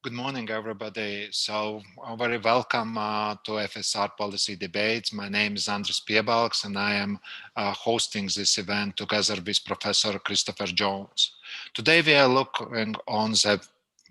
Good morning, everybody. So very welcome to FSR Policy Debates. My name is Andris Piebalgs, and I am hosting this event together with Professor Christopher Jones. Today we are looking on the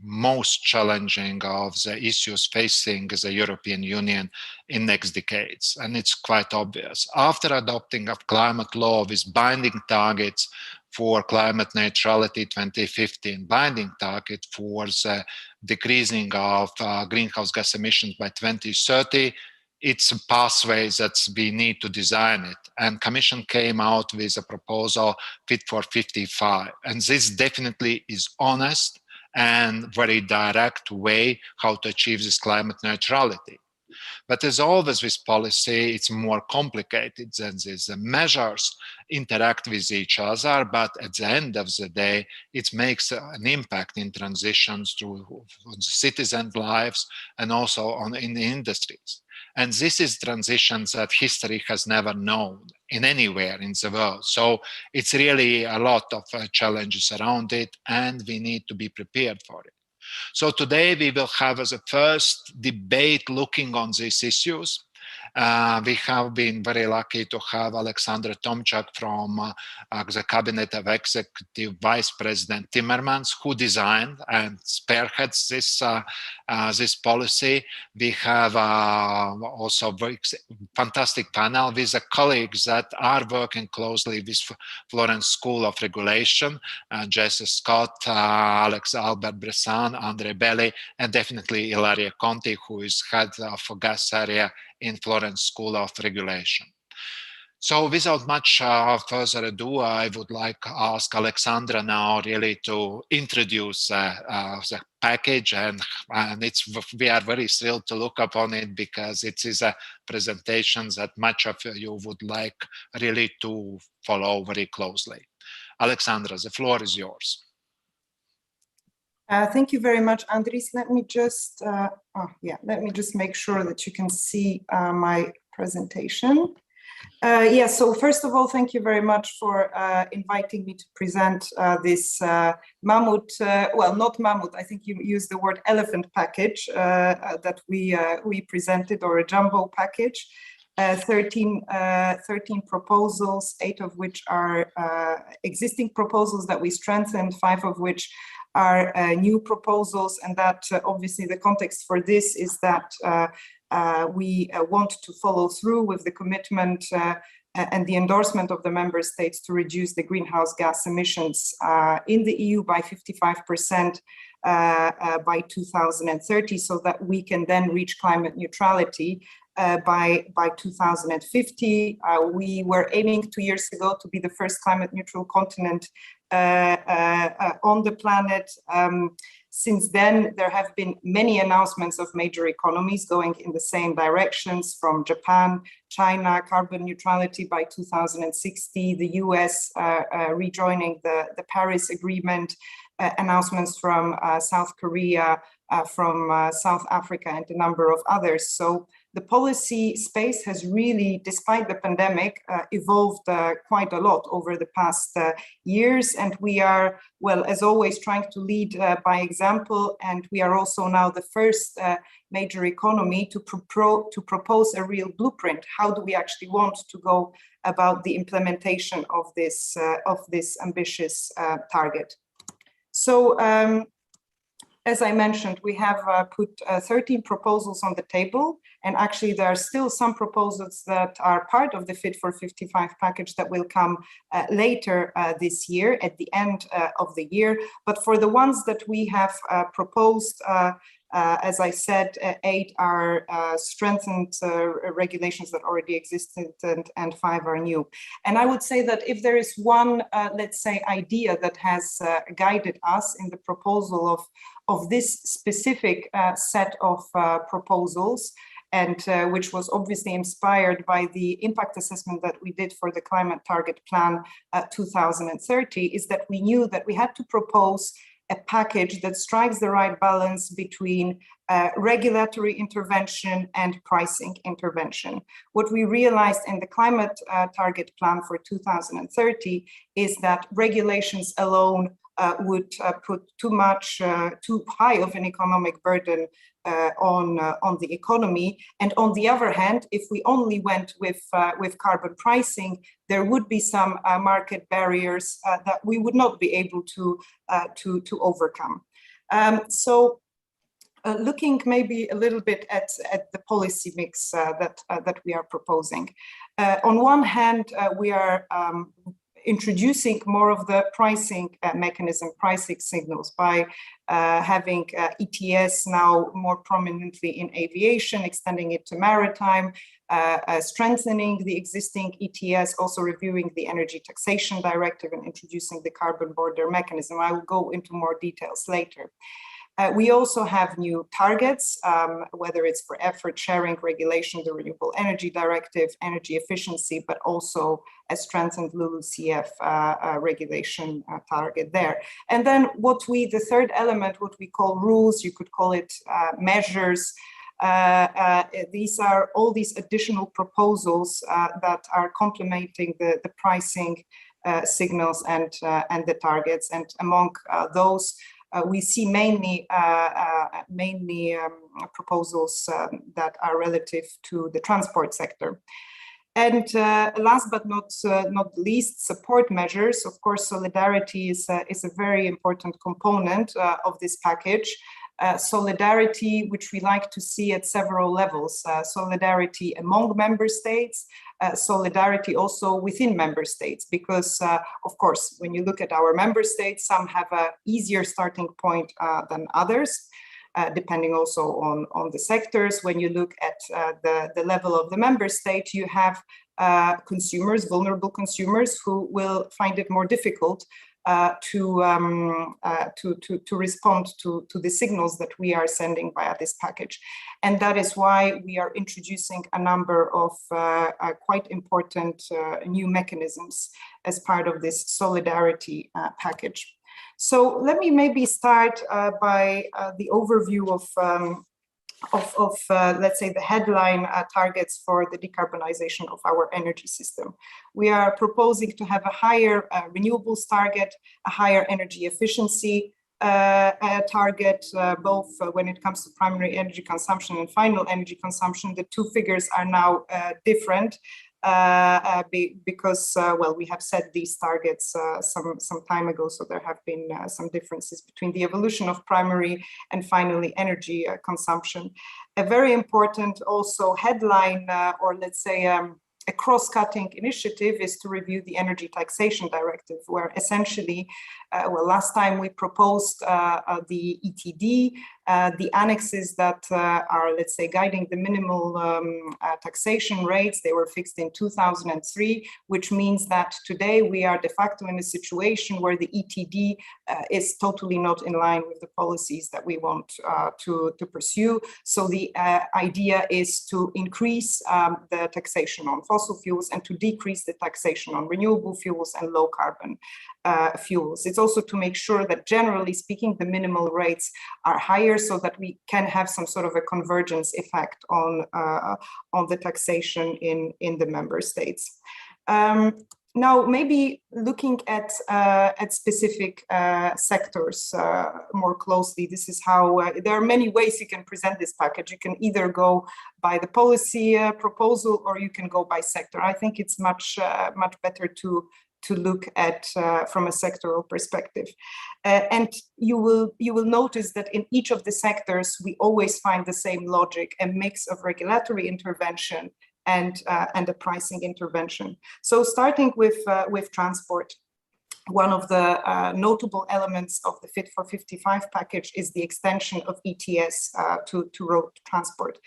most challenging of the issues facing the European Union in next decades. And it's quite obvious. After adopting a climate law with binding targets for climate neutrality 2015, binding target for the decreasing of greenhouse gas emissions by 2030, it's a pathway that we need to design it. And Commission came out with a proposal Fit for 55. And this definitely is honest and very direct way how to achieve this climate neutrality. But as always with policy, it's more complicated than this. The measures interact with each other, but at the end of the day, it makes an impact in transitions to citizen lives and also in the industries. And this is transitions that history has never known in anywhere in the world. So it's really a lot of challenges around it, and we need to be prepared for it. So today we will have as a first debate looking on these issues. We have been very lucky to have Aleksandra Tomczak from the Cabinet of Executive Vice President Timmermans, who designed and spearheads this policy. We have also a very fantastic panel with the colleagues that are working closely with Florence School of Regulation, Jesse Scott, Albert Bressand, Andrei, Belyi, and definitely Ilaria Conti, who is head of gas area in Florence School of Regulation. So without much further ado, I would like to ask Aleksandra now really to introduce the package, and we are very thrilled to look upon it because it is a presentation that much of you would like really to follow very closely. Aleksandra, the floor is yours. Thank you very much, Andris. Let me just make sure that you can see my presentation. So first of all, thank you very much for inviting me to present this mammoth, well, not mammoth, I think you used the word elephant package that we presented, or a jumbo package. 13 proposals, 8 of which are existing proposals that we strengthened, 5 of which are new proposals, and that obviously the context for this is that we want to follow through with the commitment and the endorsement of the member states to reduce the greenhouse gas emissions in the EU by 55% by 2030, so that we can then reach climate neutrality by 2050. We were aiming 2 years ago to be the first climate neutral continent on the planet. Since then, there have been many announcements of major economies going in the same directions, from Japan, China, carbon neutrality by 2060, the US rejoining the Paris Agreement, announcements from South Korea, from South Africa, and a number of others. So the policy space has really, despite the pandemic, evolved quite a lot over the past years. And we are, well, as always, trying to lead by example. And we are also now the first major economy to propose a real blueprint. How do we actually want to go about the implementation of this ambitious target? So, as I mentioned, we have put 13 proposals on the table, and actually there are still some proposals that are part of the Fit for 55 package that will come later this year, at the end of the year. But for the ones that we have proposed, as I said, 8 are strengthened regulations that already existed, and 5 are new. And I would say that if there is one, let's say, idea that has guided us in the proposal of this specific set of proposals, and which was obviously inspired by the impact assessment that we did for the Climate Target Plan 2030, is that we knew that we had to propose a package that strikes the right balance between regulatory intervention and pricing intervention. What we realized in the Climate Target Plan for 2030 is that regulations alone would put too high of an economic burden on the economy. And on the other hand, if we only went with carbon pricing, there would be some market barriers that we would not be able to overcome. Looking maybe a little bit at the policy mix that we are proposing. On one hand, we are introducing more of the pricing mechanism, pricing signals, by having ETS now more prominently in aviation, extending it to maritime, strengthening the existing ETS, also reviewing the Energy Taxation Directive and introducing the carbon border mechanism. I will go into more details later. We also have new targets, whether it's for effort sharing regulation, the Renewable Energy Directive, energy efficiency, but also a strengthened LULUCF regulation target there. And then the third element, what we call rules, you could call it measures. These are all these additional proposals that are complementing the pricing signals and the targets. And among those, we see mainly proposals that are relative to the transport sector. And last but not least, support measures. Of course, solidarity is a very important component of this package. Solidarity, which we like to see at several levels. Solidarity among member states, solidarity also within member states, because of course, when you look at our member states, some have an easier starting point than others, depending also on the sectors. When you look at the level of the member state, you have consumers, vulnerable consumers, who will find it more difficult to respond to the signals that we are sending via this package. And that is why we are introducing a number of quite important new mechanisms as part of this solidarity package. So let me maybe start by the overview of let's say, the headline targets for the decarbonization of our energy system. We are proposing to have a higher renewables target, a higher energy efficiency target, both when it comes to primary energy consumption and final energy consumption. The two figures are now different because, well, we have set these targets some time ago, so there have been some differences between the evolution of primary and finally energy consumption. A very important also headline, or let's say a cross-cutting initiative, is to review the Energy Taxation Directive, where essentially, well, last time we proposed the ETD, the annexes that are, let's say, guiding the minimal taxation rates. They were fixed in 2003, which means that today we are de facto in a situation where the ETD is totally not in line with the policies that we want to pursue. So the idea is to increase the taxation on fossil fuels and to decrease the taxation on renewable fuels and low carbon fuels. It's also to make sure that, generally speaking, the minimal rates are higher, so that we can have some sort of a convergence effect on the taxation in the member states. Now, maybe looking at specific sectors more closely, this is how there are many ways you can present this package. You can either go by the policy proposal, or you can go by sector. I think it's much better to look at from a sectoral perspective. And you will notice that in each of the sectors, we always find the same logic, a mix of regulatory intervention and a pricing intervention. So starting with transport, one of the notable elements of the Fit for 55 package is the extension of ETS to road transport.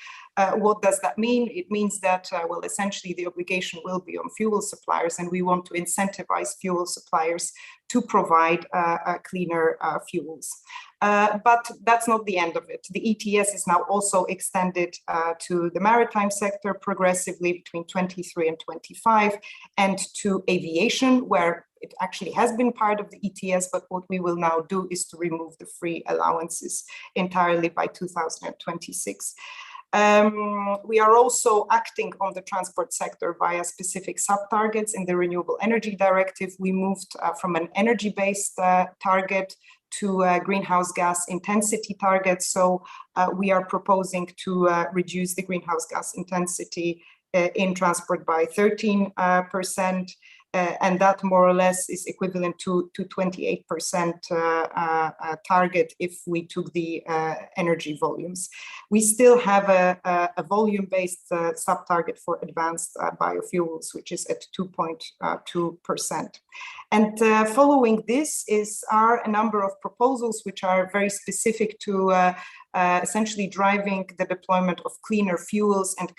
What does that mean? It means that, well, essentially the obligation will be on fuel suppliers, and we want to incentivize fuel suppliers to provide cleaner fuels. But that's not the end of it. The ETS is now also extended to the maritime sector progressively between 23 and 25, and to aviation, where it actually has been part of the ETS, but what we will now do is to remove the free allowances entirely by 2026. We are also acting on the transport sector via specific sub-targets in the Renewable Energy Directive. We moved from an energy-based target to greenhouse gas intensity targets. So we are proposing to reduce the greenhouse gas intensity in transport by 13%. And that more or less is equivalent to 28% target if we took the energy volumes. We still have a volume-based sub-target for advanced biofuels, which is at 2.2%. And following this are a number of proposals which are very specific to essentially driving the deployment of cleaner fuels and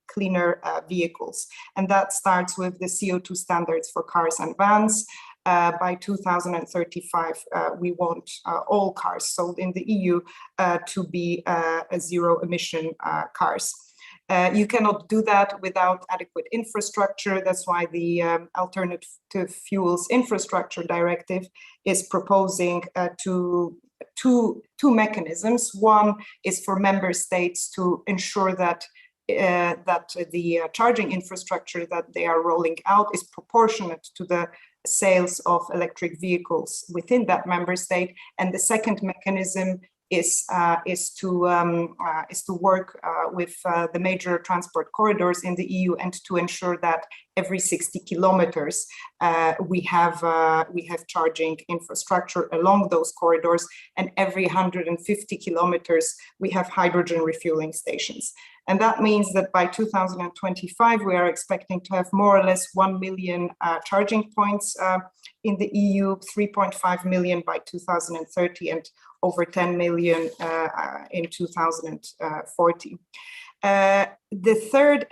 cleaner vehicles. And that starts with the CO2 standards for cars and vans. By 2035, we want all cars sold in the EU to be zero emission cars. You cannot do that without adequate infrastructure. That's why the Alternative Fuels Infrastructure Directive is proposing two mechanisms. One is for member states to ensure that the charging infrastructure that they are rolling out is proportionate to the sales of electric vehicles within that member state. And the second mechanism is to work with the major transport corridors in the EU and to ensure that every 60 kilometers we have charging infrastructure along those corridors, and every 150 kilometers we have hydrogen refueling stations. And that means that by 2025 we are expecting to have more or less 1 million charging points in the EU, 3.5 million by 2030, and over 10 million in 2040. The third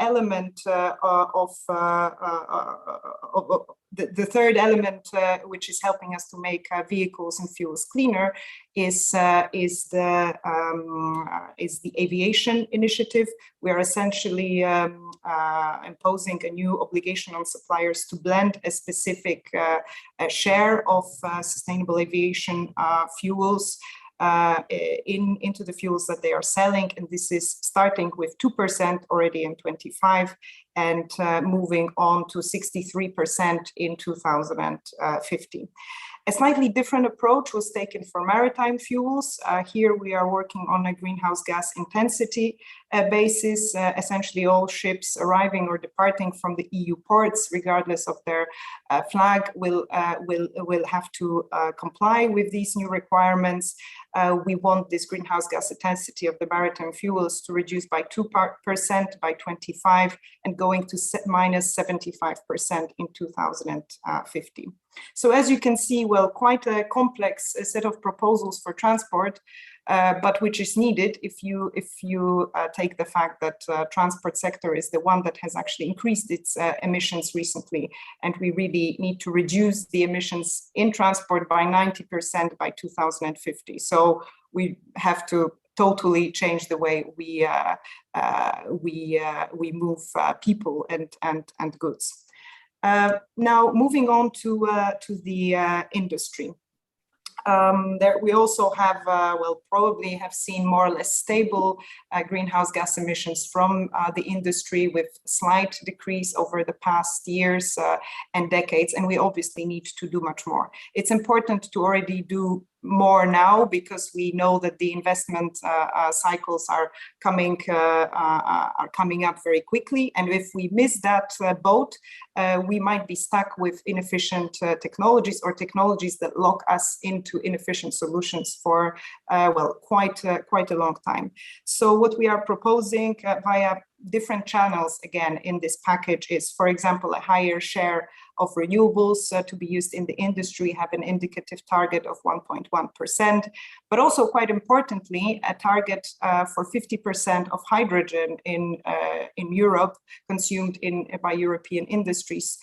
element which is helping us to make vehicles and fuels cleaner is the aviation initiative. We are essentially imposing a new obligation on suppliers to blend a specific share of sustainable aviation fuels into the fuels that they are selling, and this is starting with 2% already in 25 and moving on to 63% in 2050. A slightly different approach was taken for maritime fuels. Here we are working on a greenhouse gas intensity basis. Essentially all ships arriving or departing from the EU ports, regardless of their flag, will have to comply with these new requirements. We want this greenhouse gas intensity of the maritime fuels to reduce by 2% by 25 and going to minus 75% in 2050. So as you can see, well, quite a complex set of proposals for transport, but which is needed if you take the fact that transport sector is the one that has actually increased its emissions recently, and we really need to reduce the emissions in transport by 90% by 2050. So we have to totally change the way we move people and goods. Now moving on to the industry. There we also have, well, probably have seen more or less stable greenhouse gas emissions from the industry, with slight decrease over the past years and decades, and we obviously need to do much more. It's important to already do more now because we know that the investment cycles are coming up very quickly, and if we miss that boat, we might be stuck with inefficient technologies or technologies that lock us into inefficient solutions for well, quite a long time. So what we are proposing via different channels again in this package is, for example, a higher share of renewables to be used in the industry, have an indicative target of 1.1%, but also quite importantly, a target for 50% of hydrogen in Europe consumed by European industries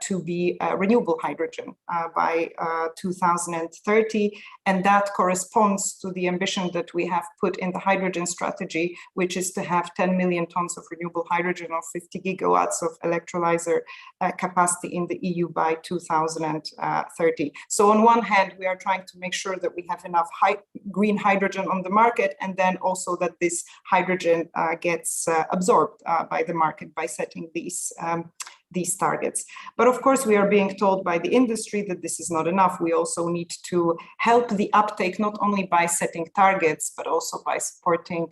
to be renewable hydrogen by 2030. And that corresponds to the ambition that we have put in the hydrogen strategy, which is to have 10 million tons of renewable hydrogen or 50 gigawatts of electrolyzer capacity in the EU by 2030. So on one hand, we are trying to make sure that we have enough green hydrogen on the market, and then also that this hydrogen gets absorbed by the market by setting these targets. But of course, we are being told by the industry that this is not enough. We also need to help the uptake, not only by setting targets, but also by supporting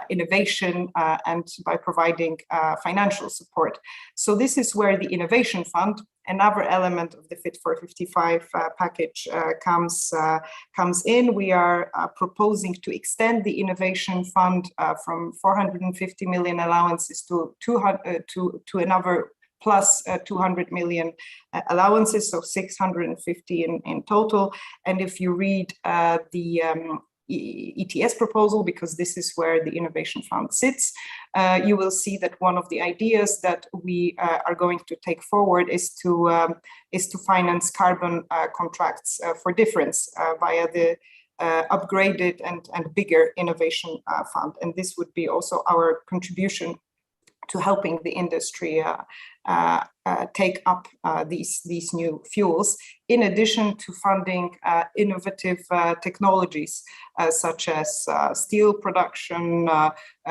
innovation and by providing financial support. So this is where the Innovation Fund, another element of the Fit for 55 package, comes in. We are proposing to extend the Innovation Fund from 450 million allowances to another plus 200 million allowances, so 650 in total. And if you read the ETS proposal, because this is where the Innovation Fund sits, you will see that one of the ideas that we are going to take forward is to finance carbon contracts for difference via the upgraded and bigger Innovation Fund. And this would be also our contribution to helping the industry take up these new fuels, in addition to funding innovative technologies such as steel production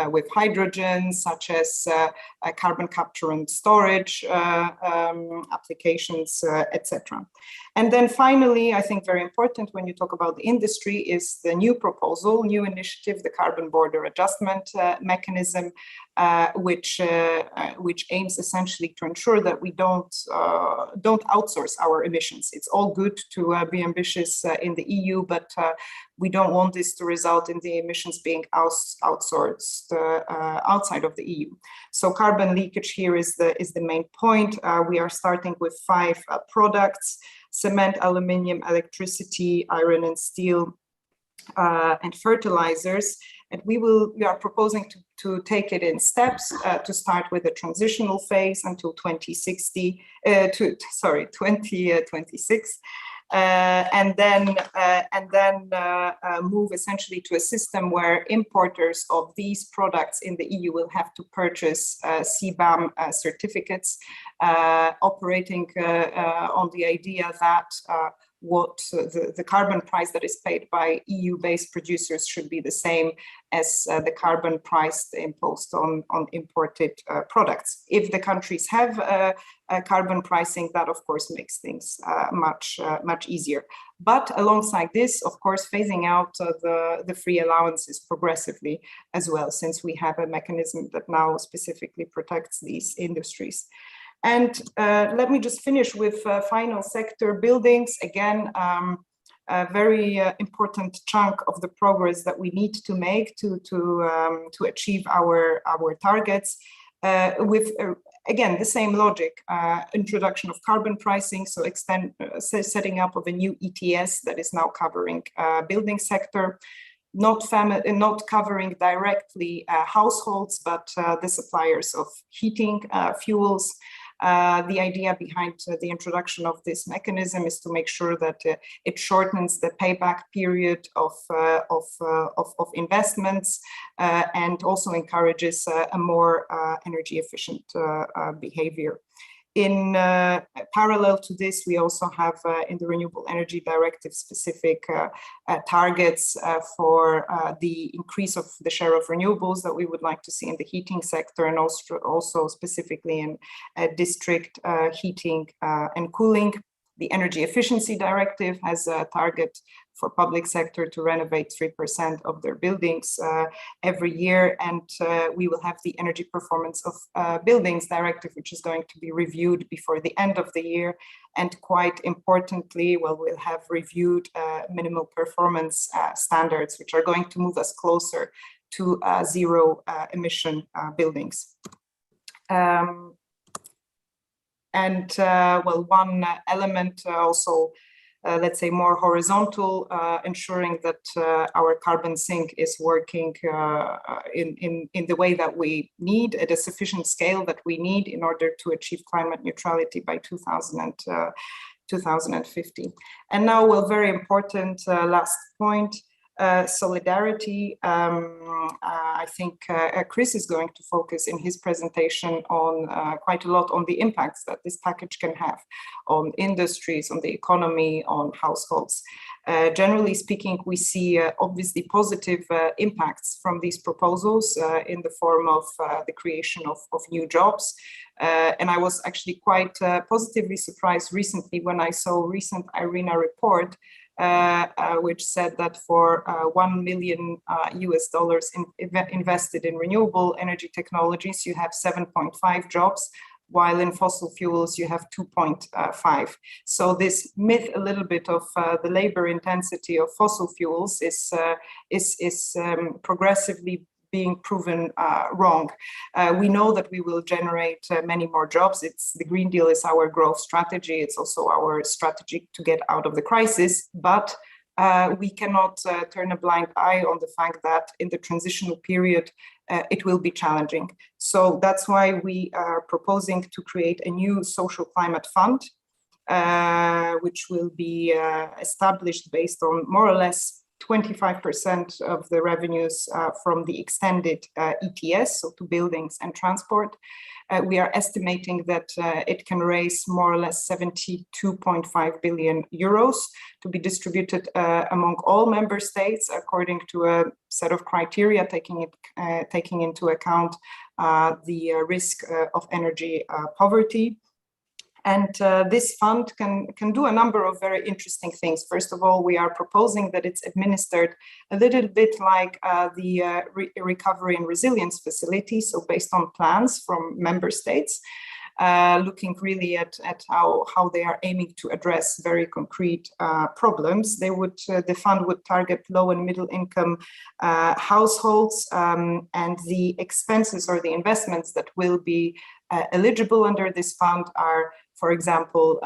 with hydrogen, such as carbon capture and storage applications, etc. And then finally, I think very important when you talk about the industry is the new proposal, new initiative, the Carbon Border Adjustment Mechanism, which aims essentially to ensure that we don't outsource our emissions. It's all good to be ambitious in the EU, but we don't want this to result in the emissions being outsourced outside of the EU. So carbon leakage here is the main point. We are starting with 5 products: cement, aluminium, electricity, iron and steel, and fertilizers. And we are proposing to take it in steps, to start with a transitional phase until 2026, and then move essentially to a system where importers of these products in the EU will have to purchase CBAM certificates, operating on the idea that what the carbon price that is paid by EU-based producers should be the same as the carbon price imposed on imported products. If the countries have carbon pricing, that of course makes things much easier. But alongside this, of course, phasing out the free allowances progressively as well, since we have a mechanism that now specifically protects these industries. And let me just finish with final sector buildings. Again, a very important chunk of the progress that we need to make to achieve our targets, with again the same logic: introduction of carbon pricing, so setting up of a new ETS that is now covering building sector. Not covering directly households, but the suppliers of heating fuels. The idea behind the introduction of this mechanism is to make sure that it shortens the payback period of investments, and also encourages a more energy efficient behavior. In parallel to this, we also have in the Renewable Energy Directive specific targets for the increase of the share of renewables that we would like to see in the heating sector, and also specifically in district heating and cooling. The Energy Efficiency Directive has a target for public sector to renovate 3% of their buildings every year. And we will have the Energy Performance of Buildings Directive, which is going to be reviewed before the end of the year. And quite importantly, we'll have reviewed minimal performance standards, which are going to move us closer to zero emission buildings. Well, one element also let's say, more horizontal, ensuring that our carbon sink is working in the way that we need, at a sufficient scale that we need in order to achieve climate neutrality by 2050. And now, well, very important last point, solidarity. I think Chris is going to focus in his presentation on quite a lot on the impacts that this package can have on industries, on the economy, on households. Generally speaking, we see obviously positive impacts from these proposals in the form of the creation of new jobs. And I was actually quite positively surprised recently when I saw a recent IRENA report which said that for $1 million US invested in renewable energy technologies, you have 7.5 jobs, while in fossil fuels you have 2.5. So this myth a little bit of the labor intensity of fossil fuels is progressively being proven wrong. We know that we will generate many more jobs. The Green Deal is our growth strategy. It's also our strategy to get out of the crisis, but we cannot turn a blind eye on the fact that in the transitional period, it will be challenging. So that's why we are proposing to create a new social climate fund, which will be established based on more or less 25% of the revenues from the extended ETS, so to buildings and transport. We are estimating that it can raise more or less 72.5 billion euros to be distributed among all member states according to a set of criteria taking into account the risk of energy poverty. And this fund can do a number of very interesting things. First of all, we are proposing that it's administered a little bit like the Recovery and Resilience Facility, so based on plans from member states, looking really at how they are aiming to address very concrete problems. The fund would target low and middle income households, and the expenses or the investments that will be eligible under this fund are, for example,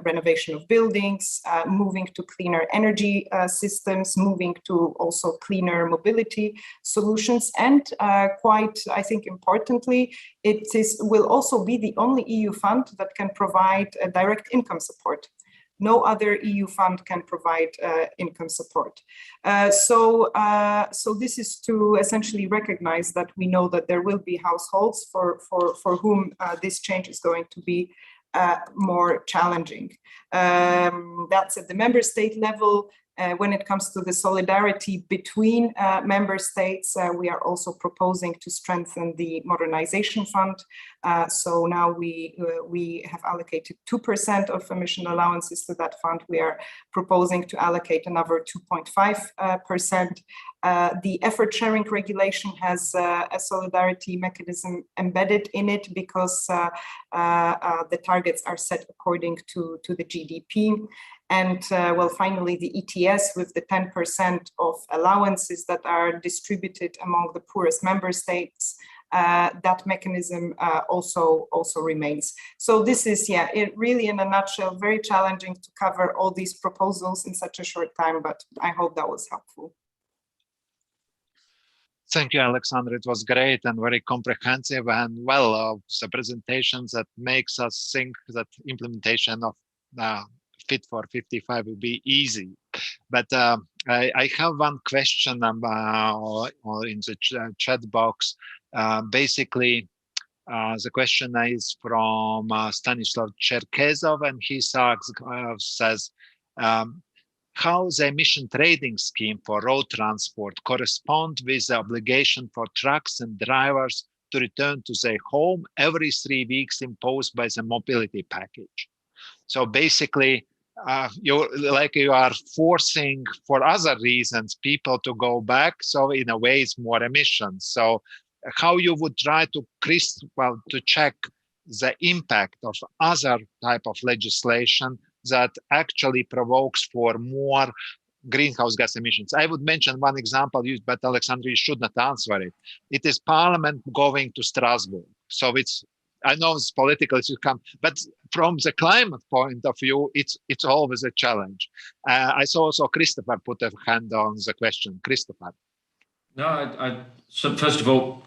renovation of buildings, moving to cleaner energy systems, moving to also cleaner mobility solutions, and quite, I think, importantly, will also be the only EU fund that can provide direct income support. No other EU fund can provide income support. So this is to essentially recognize that we know that there will be households for whom this change is going to be more challenging. That's at the member state level. When it comes to the solidarity between member states, we are also proposing to strengthen the modernization fund. So now we have allocated 2% of emission allowances to that fund. We are proposing to allocate another 2.5%. The effort sharing regulation has a solidarity mechanism embedded in it because the targets are set according to the GDP. And well, finally, the ETS with the 10% of allowances that are distributed among the poorest member states, that mechanism also remains. So this is, really in a nutshell, very challenging to cover all these proposals in such a short time, but I hope that was helpful. Thank you, Aleksandra. It was great and very comprehensive, and well, the presentations that makes us think that implementation of Fit for 55 will be easy. But I have one question in the chat box. Basically, the question is from Stanislav Cherkezov, and he says, how the emission trading scheme for road transport correspond with the obligation for trucks and drivers to return to their home every 3 weeks imposed by the mobility package. So basically, you are forcing for other reasons people to go back. So in a way, it's more emissions. So how you would try to check the impact of other type of legislation that actually provokes for more greenhouse gas emissions. I would mention one example used, but Aleksandra, you should not answer it. It is Parliament going to Strasbourg. So it's I know it's political to come, but from the climate point of view, it's always a challenge. I saw also Christopher put a hand on the question. Christopher. No, so first of all,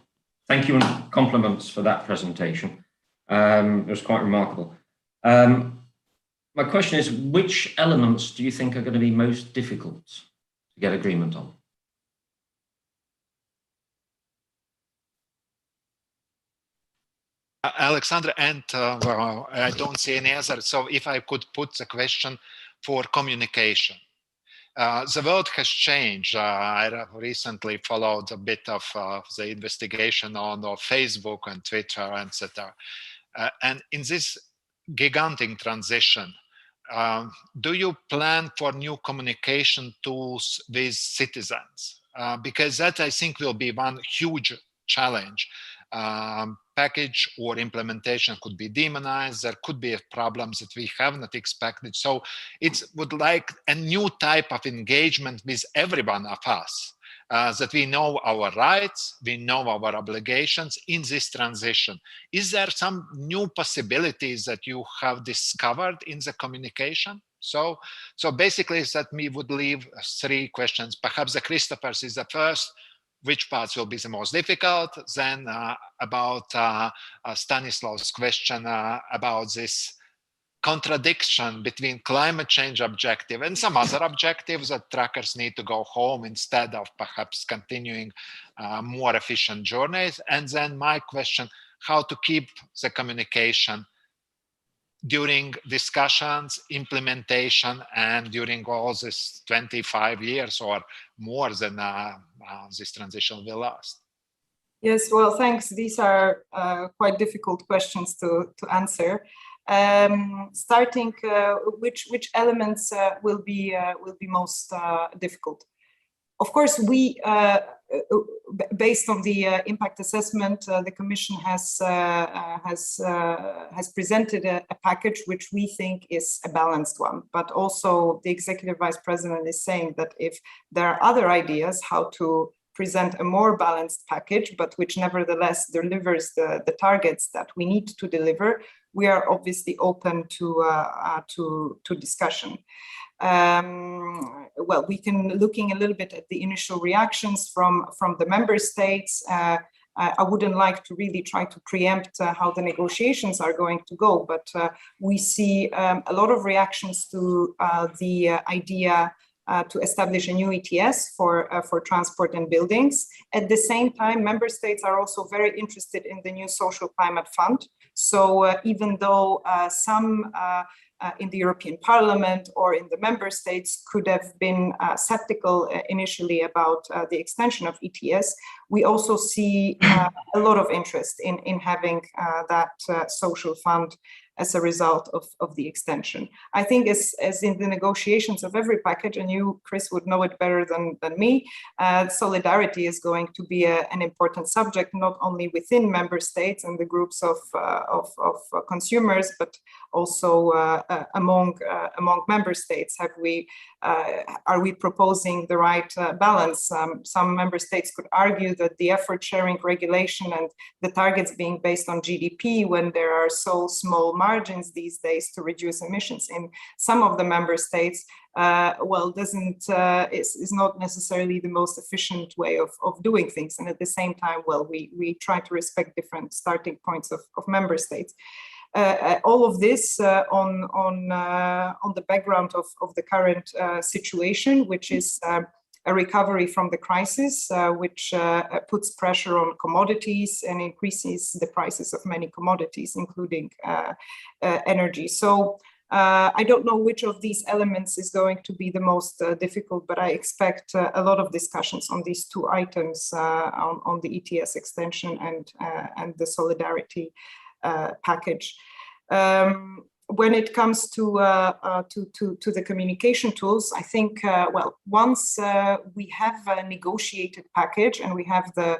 thank you and compliments for that presentation. It was quite remarkable. My question is, which elements do you think are going to be most difficult to get agreement on? Aleksandra, and well, I don't see any answer. So if I could put the question for communication. The world has changed. I recently followed a bit of the investigation on Facebook and Twitter, etc. And in this gigantic transition, do you plan for new communication tools with citizens? Because that, I think, will be one huge challenge. Package or implementation could be demonized. There could be problems that we have not expected. So it would like a new type of engagement with every one of us, that we know our rights, we know our obligations in this transition. Is there some new possibilities that you have discovered in the communication? So basically that we would leave 3 questions. Perhaps the Christopher's is the first. Which parts will be the most difficult? Then about Stanislav's question about this contradiction between climate change objective and some other objectives that truckers need to go home instead of perhaps continuing more efficient journeys. And then my question, how to keep the communication during discussions, implementation, and during all this 25 years or more than this transition will last? Yes, well, thanks. These are quite difficult questions to answer. Starting, which elements will be most difficult? Of course, we, based on the impact assessment, the Commission has presented a package which we think is a balanced one. But also, the Executive Vice President is saying that if there are other ideas how to present a more balanced package, but which nevertheless delivers the targets that we need to deliver, we are obviously open to discussion. Well, we can looking a little bit at the initial reactions from the member states. I wouldn't like to really try to preempt how the negotiations are going to go, but we see a lot of reactions to the idea to establish a new ETS for transport and buildings. At the same time, member states are also very interested in the new social climate fund. So even though some in the European Parliament or in the member states could have been skeptical initially about the extension of ETS, we also see a lot of interest in having that social fund as a result of the extension. I think as in the negotiations of every package, and you, Chris, would know it better than me, solidarity is going to be an important subject, not only within member states and the groups of consumers, but also among member states. Are we proposing the right balance? Some member states could argue that the effort sharing regulation and the targets being based on GDP, when there are so small margins these days to reduce emissions in some of the member states, well, is not necessarily the most efficient way of doing things. And at the same time, well, we try to respect different starting points of member states. All of this on the background of the current situation, which is a recovery from the crisis, which puts pressure on commodities and increases the prices of many commodities, including energy. So I don't know which of these elements is going to be the most difficult, but I expect a lot of discussions on these 2 items, on the ETS extension and the solidarity package. When it comes to the communication tools, I think, well, once we have a negotiated package and we have the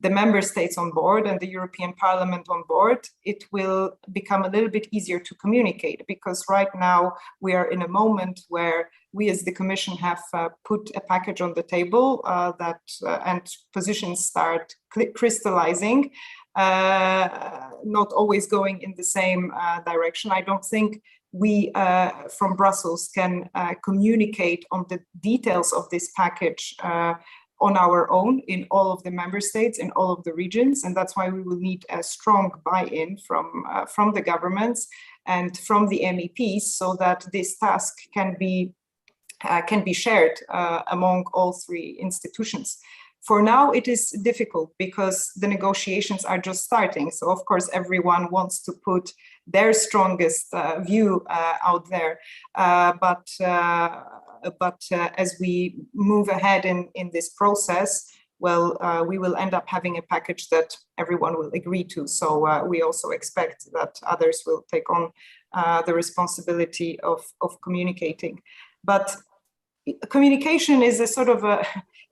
member states on board and the European Parliament on board, it will become a little bit easier to communicate, because right now we are in a moment where we as the Commission have put a package on the table and positions start crystallizing. not always going in the same direction. I don't think we from Brussels can communicate on the details of this package on our own in all of the member states, in all of the regions, and that's why we will need a strong buy-in from the governments and from the MEPs, so that this task can be shared among all three institutions. For now, it is difficult because the negotiations are just starting. So of course, everyone wants to put their strongest view out there. But as we move ahead in this process, well, we will end up having a package that everyone will agree to. So we also expect that others will take on the responsibility of communicating. But communication is a sort of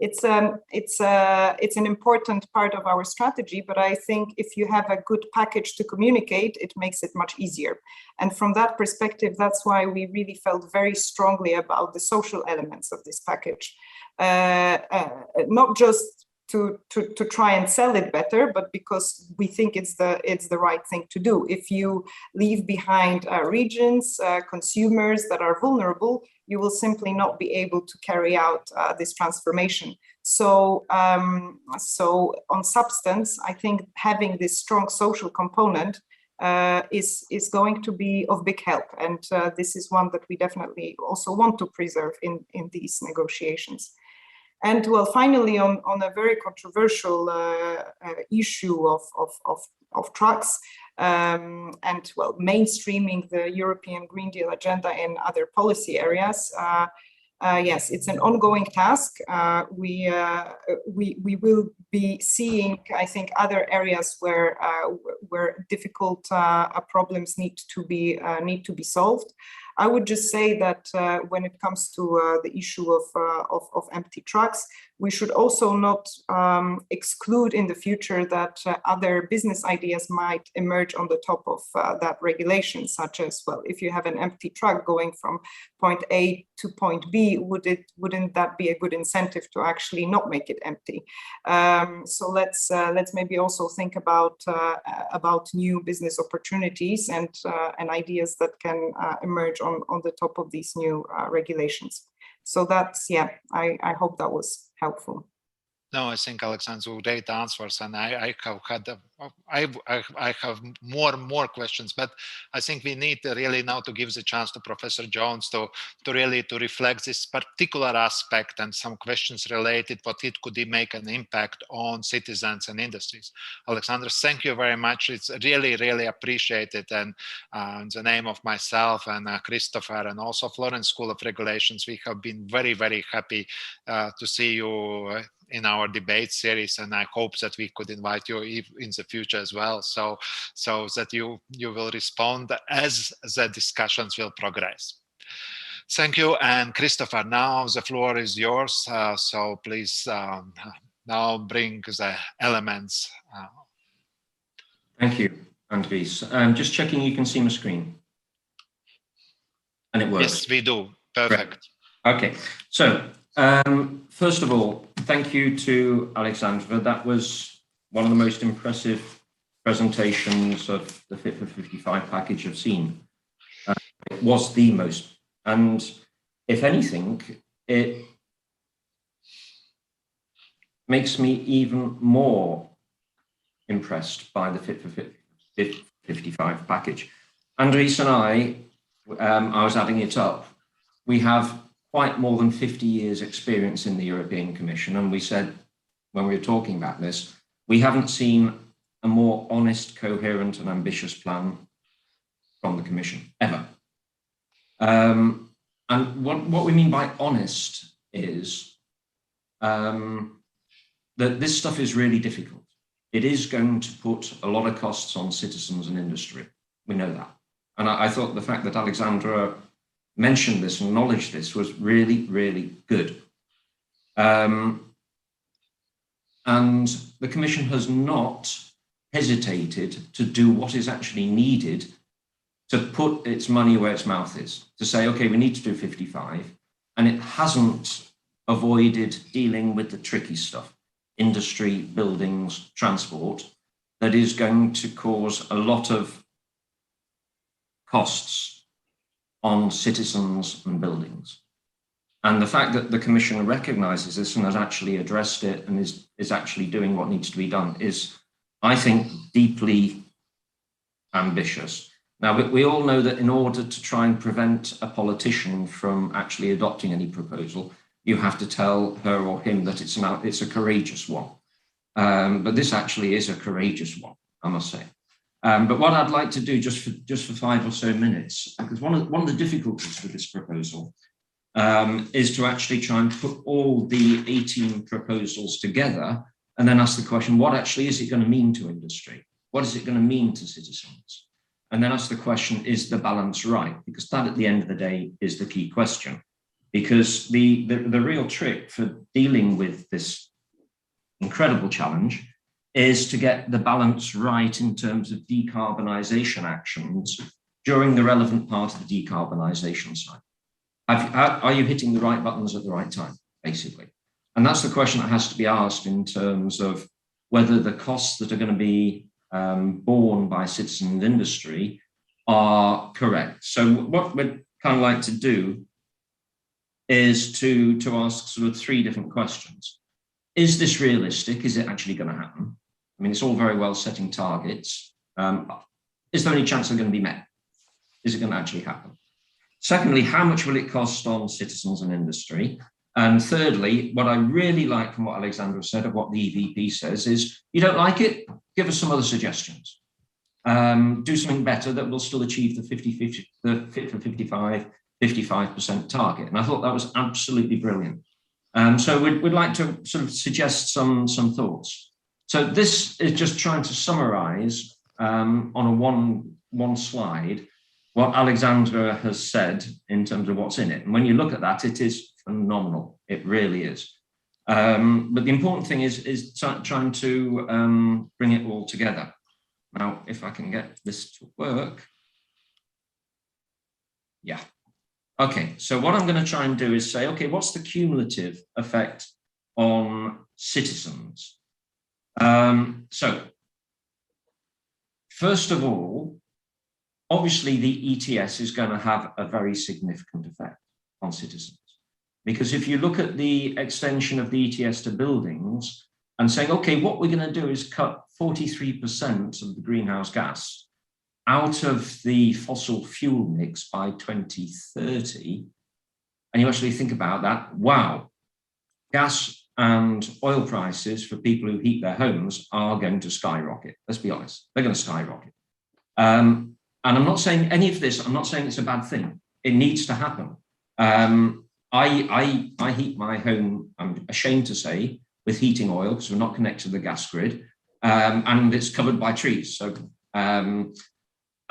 it's an important part of our strategy, but I think if you have a good package to communicate, it makes it much easier. And from that perspective, that's why we really felt very strongly about the social elements of this package, not just to try and sell it better, but because we think it's the right thing to do. If you leave behind regions, consumers that are vulnerable, you will simply not be able to carry out this transformation. So, so on substance, I think having this strong social component is going to be of big help, and this is one that we definitely also want to preserve in these negotiations. And well, finally, on a very controversial issue of trucks, and well, mainstreaming the European Green Deal agenda in other policy areas. Yes, it's an ongoing task. We will be seeing, I think, other areas where difficult problems need to be solved. I would just say that when it comes to the issue of empty trucks, we should also not exclude in the future that other business ideas might emerge on the top of that regulation, such as, well, if you have an empty truck going from point A to point B, wouldn't that be a good incentive to actually not make it empty? So let's maybe also think about new business opportunities and ideas that can emerge on the top of these new regulations. So that's, yeah, I hope that was helpful. No, I think Aleksandra, great answers, and I have more questions, but I think we need really now to give the chance to Professor Jones to really reflect this particular aspect and some questions related what it could make an impact on citizens and industries. Aleksandra, thank you very much. It's really appreciated, and in the name of myself and Christopher and also Florence School of Regulations, we have been very happy to see you in our debate series, and I hope that we could invite you in the future as well, so that you will respond as the discussions will progress. Thank you. And Christopher, now the floor is yours, so please now bring the elements. Thank you, Andris. Just checking you can see my screen. And it works. Yes, we do. Perfect. Great. Okay, so first of all, thank you to Aleksandra. That was one of the most impressive presentations of the Fit for 55 package I've seen. It was the most, and if anything, it makes me even more impressed by the Fit for 55 package. Andris and I was adding it up, we have quite more than 50 years experience in the European Commission. And we said, when we were talking about this, we haven't seen a more honest, coherent and ambitious plan from the Commission, ever. And what we mean by honest is that this stuff is really difficult. It is going to put a lot of costs on citizens and industry. We know that. And I thought the fact that Aleksandra mentioned this and acknowledged this was really good. And the Commission has not hesitated to do what is actually needed to put its money where its mouth is, to say, okay, we need to do 55, and it hasn't avoided dealing with the tricky stuff, industry, buildings, transport, that is going to cause a lot of costs on citizens and buildings. And the fact that the Commission recognises this and has actually addressed it and is actually doing what needs to be done is, I think, deeply ambitious. Now, we all know that in order to try and prevent a politician from actually adopting any proposal, you have to tell her or him that it's a courageous one. But this actually is a courageous one, I must say. But what I'd like to do just for 5 or so minutes, because one of the difficulties with this proposal is to actually try and put all the 18 proposals together and then ask the question, what actually is it going to mean to industry? What is it going to mean to citizens? And then ask the question, is the balance right? Because that at the end of the day is the key question. Because the real trick for dealing with this incredible challenge is to get the balance right in terms of decarbonisation actions during the relevant part of the decarbonisation cycle. Are you hitting the right buttons at the right time, basically? And that's the question that has to be asked in terms of whether the costs that are going to be borne by citizens and industry are correct. So what we'd kind of like to do is to ask sort of 3 different questions. Is this realistic? Is it actually going to happen? I mean, it's all very well setting targets. Is there any chance they're going to be met? Is it going to actually happen? Secondly, how much will it cost on citizens and industry? And thirdly, what I really like from what Aleksandra said of what the EVP says is, you don't like it, give us some other suggestions. Do something better that will still achieve the 50-50, the Fit for 55% target. And I thought that was absolutely brilliant. So we'd like to sort of suggest some thoughts. So this is just trying to summarize on a one slide what Aleksandra has said in terms of what's in it. And when you look at that, it is phenomenal. It really is. But the important thing is trying to bring it all together. Now, if I can get this to work. Yeah. Okay, so what I'm going to try and do is say, okay, what's the cumulative effect on citizens? So, first of all, obviously the ETS is going to have a very significant effect on citizens. Because if you look at the extension of the ETS to buildings and saying, okay, what we're going to do is cut 43% of the greenhouse gas out of the fossil fuel mix by 2030, and you actually think about that, wow, gas and oil prices for people who heat their homes are going to skyrocket. Let's be honest, they're going to skyrocket. And I'm not saying any of this, I'm not saying it's a bad thing. It needs to happen. I heat my home, I'm ashamed to say, with heating oil because we're not connected to the gas grid, and it's covered by trees. So,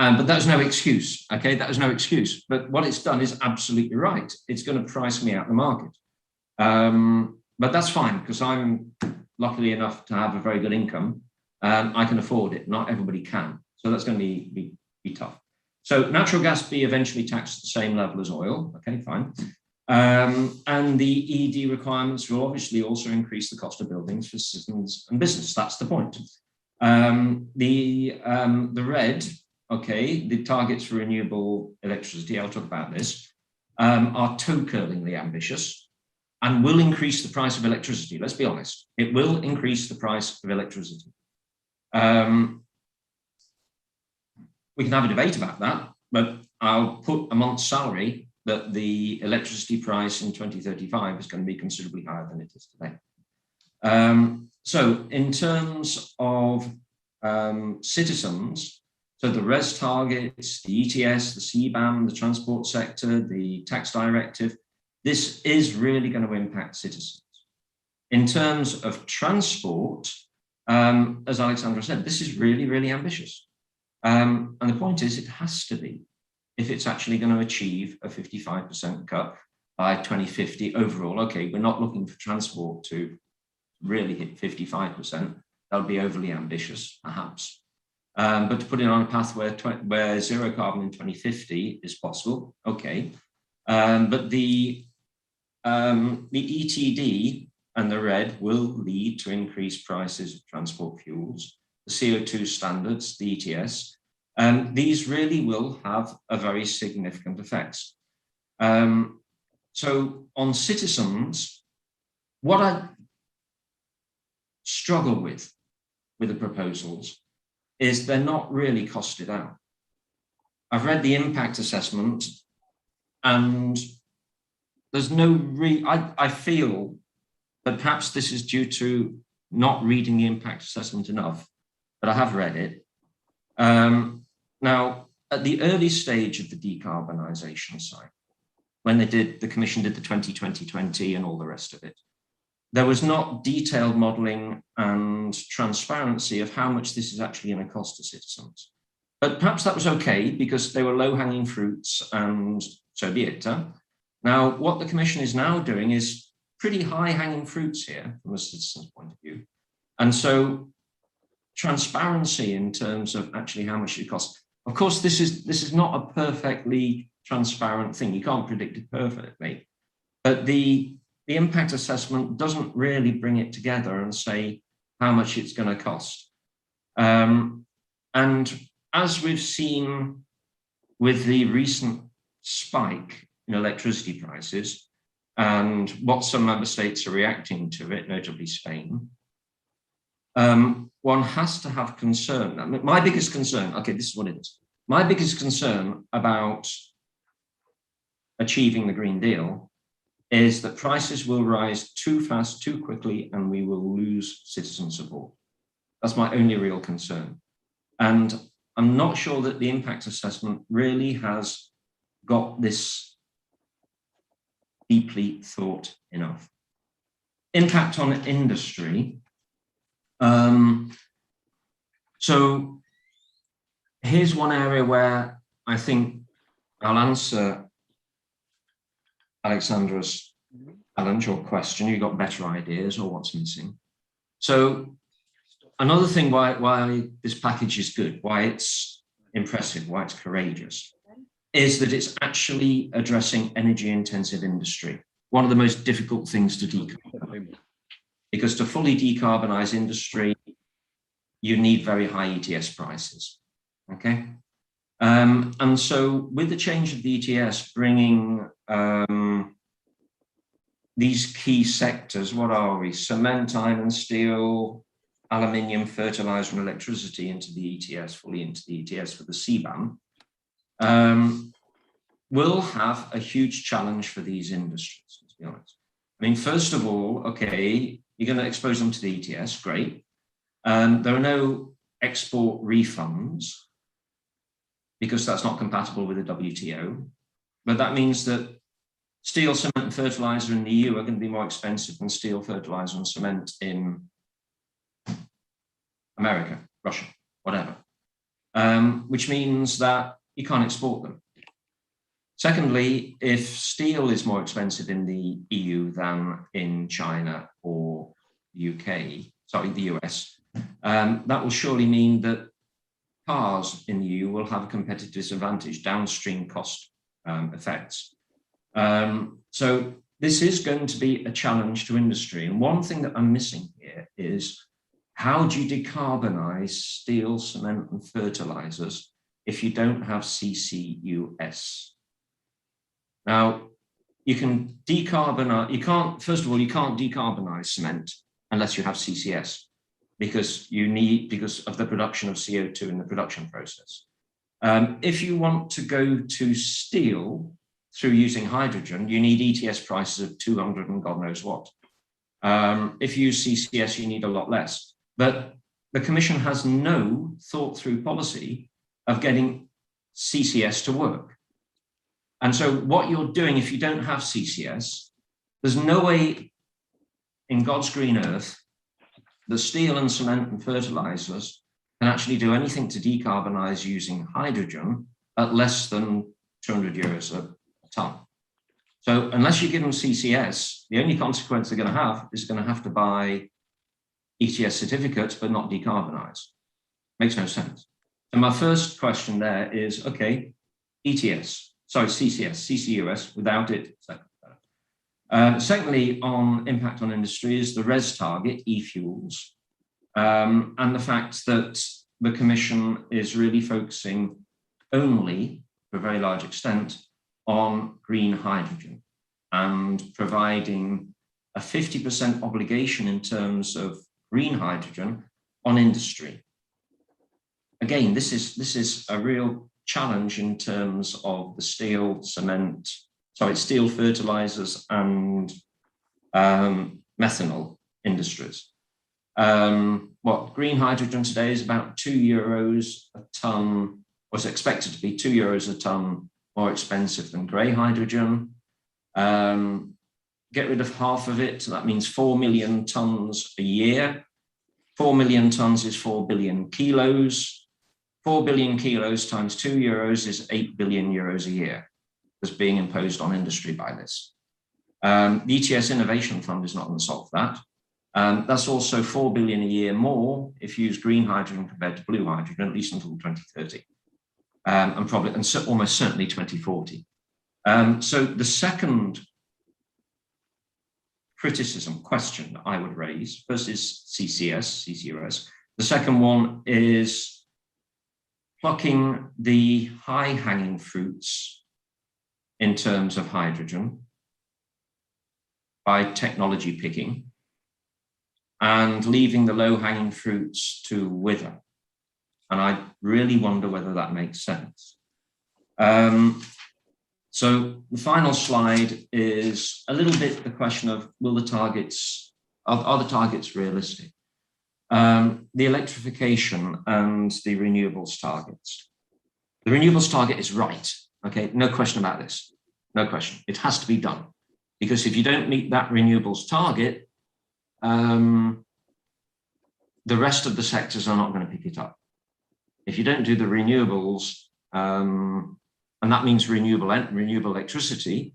but that's no excuse, okay? That is no excuse. But what it's done is absolutely right. It's going to price me out the market. But that's fine because I'm luckily enough to have a very good income. I can afford it. Not everybody can. So that's going to be tough. So natural gas be eventually taxed at the same level as oil. Okay, fine. And the ED requirements will obviously also increase the cost of buildings for citizens and business. That's the point. The red, okay, the targets for renewable electricity, I'll talk about this, are toe-curlingly ambitious and will increase the price of electricity. Let's be honest, it will increase the price of electricity. We can have a debate about that, but I'll put a month's salary that the electricity price in 2035 is going to be considerably higher than it is today. So in terms of citizens, so the RES targets, the ETS, the CBAM, the transport sector, the tax directive, this is really going to impact citizens. In terms of transport, as Aleksandra said, this is really, really ambitious. And the point is, it has to be if it's actually going to achieve a 55% cut by 2050 overall. Okay, we're not looking for transport to really hit 55%. That would be overly ambitious, perhaps. But to put it on a path where zero carbon in 2050 is possible, okay. But the ETD and the red will lead to increased prices of transport fuels. the CO2 standards, the ETS, these really will have a very significant effects. So on citizens, what I struggle with the proposals is they're not really costed out. I've read the impact assessment, and there's no I feel that perhaps this is due to not reading the impact assessment enough, but I have read it. Now, at the early stage of the decarbonisation cycle, when the Commission did the 2020 and all the rest of it, there was not detailed modelling and transparency of how much this is actually going to cost to citizens. But perhaps that was okay because they were low-hanging fruits, and so be it. Now, what the Commission is now doing is pretty high-hanging fruits here from a citizen's point of view. And so transparency in terms of actually how much it costs. Of course, this is not a perfectly transparent thing. You can't predict it perfectly. But the impact assessment doesn't really bring it together and say how much it's going to cost. And as we've seen with the recent spike in electricity prices and what some member states are reacting to it, notably Spain, one has to have concern. I mean, my biggest concern, okay, this is what it is. My biggest concern about achieving the Green Deal is that prices will rise too fast, too quickly, and we will lose citizen support. That's my only real concern. And I'm not sure that the impact assessment really has got this deeply thought enough. Impact on industry. So here's one area where I think I'll answer Aleksandra's challenge or question. You got better ideas or what's missing. So another thing why this package is good, why it's impressive, why it's courageous, is that it's actually addressing energy-intensive industry, one of the most difficult things to decarbonize. Because to fully decarbonize industry, you need very high ETS prices, okay? And so with the change of the ETS, bringing these key sectors, what are we? Cement, iron and steel, aluminium, fertilizer and electricity into the ETS, fully into the ETS for the CBAM, will have a huge challenge for these industries, to be honest. I mean, first of all, okay, you're going to expose them to the ETS, great. There are no export refunds because that's not compatible with the WTO. But that means that steel, cement and fertilizer in the EU are going to be more expensive than steel, fertilizer and cement in America, Russia, whatever. Which means that you can't export them. Secondly, if steel is more expensive in the EU than in China or the US, that will surely mean that cars in the EU will have a competitive disadvantage, downstream cost effects. So this is going to be a challenge to industry. And one thing that I'm missing here is how do you decarbonize steel, cement and fertilizers if you don't have CCUS? Now, you can decarbonize, first of all, you can't decarbonize cement unless you have CCS because of the production of CO2 in the production process. If you want to go to steel through using hydrogen, you need ETS prices of 200 and God knows what. If you use CCS, you need a lot less. But the Commission has no thought through policy of getting CCS to work. And so what you're doing, if you don't have CCS, there's no way in God's green earth that steel and cement and fertilizers can actually do anything to decarbonize using hydrogen at less than 200 euros a ton. So unless you give them CCS, the only consequence they're going to have is going to have to buy ETS certificates, but not decarbonize. Makes no sense. So my first question there is, okay, CCUS, without it. Secondly, on impact on industry is the RES target, e-fuels. and the fact that the Commission is really focusing only, to a very large extent, on green hydrogen and providing a 50% obligation in terms of green hydrogen on industry. Again, this is a real challenge in terms of the steel, steel, fertilizers, and methanol industries. Green hydrogen today is about €2 a ton, was expected to be €2 a ton more expensive than grey hydrogen. Get rid of half of it, so that means 4 million tons a year. 4 million tons is 4 billion kilos. 4 billion kilos times €2 is 8 billion euros a year that's being imposed on industry by this. The ETS Innovation Fund is not going to solve that. That's also 4 billion a year more if you use green hydrogen compared to blue hydrogen, at least until 2030, and almost certainly 2040. So the second question that I would raise, first is CCUS. The second one is plucking the high-hanging fruits in terms of hydrogen by technology picking and leaving the low-hanging fruits to wither. And I really wonder whether that makes sense. So the final slide is a little bit the question of, are the targets realistic? The electrification and the renewables targets. The renewables target is right, okay? No question about this, no question. It has to be done, because if you don't meet that renewables target, the rest of the sectors are not going to pick it up. If you don't do the renewables, and that means renewable electricity,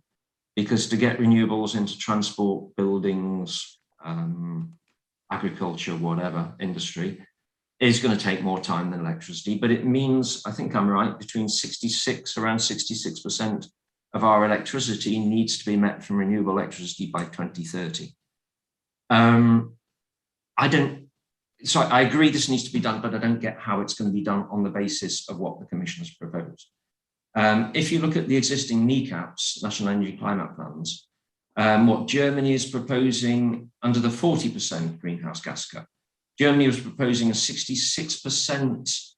because to get renewables into transport, buildings, agriculture, whatever industry, is going to take more time than electricity. But it means, I think I'm right, around 66% of our electricity needs to be met from renewable electricity by 2030. I agree this needs to be done, but I don't get how it's going to be done on the basis of what the Commission has proposed. If you look at the existing NECAPs, National Energy Climate Plans, what Germany is proposing under the 40% greenhouse gas cut, Germany was proposing a 66%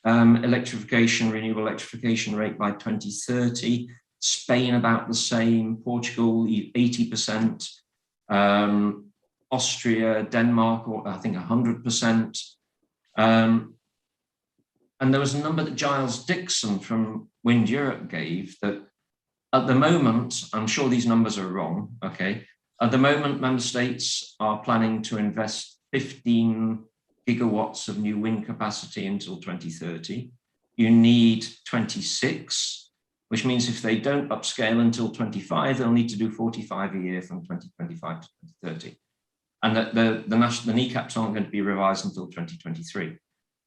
renewable electrification rate by 2030, Spain about the same, Portugal 80%, Austria, Denmark, or I think 100%. And there was a number that Giles Dixon from Wind Europe gave that at the moment, I'm sure these numbers are wrong, okay? At the moment, member states are planning to invest 15 gigawatts of new wind capacity until 2030. You need 26, which means if they don't upscale until 25, they'll need to do 45 a year from 2025 to 2030. And that the NECAPs aren't going to be revised until 2023.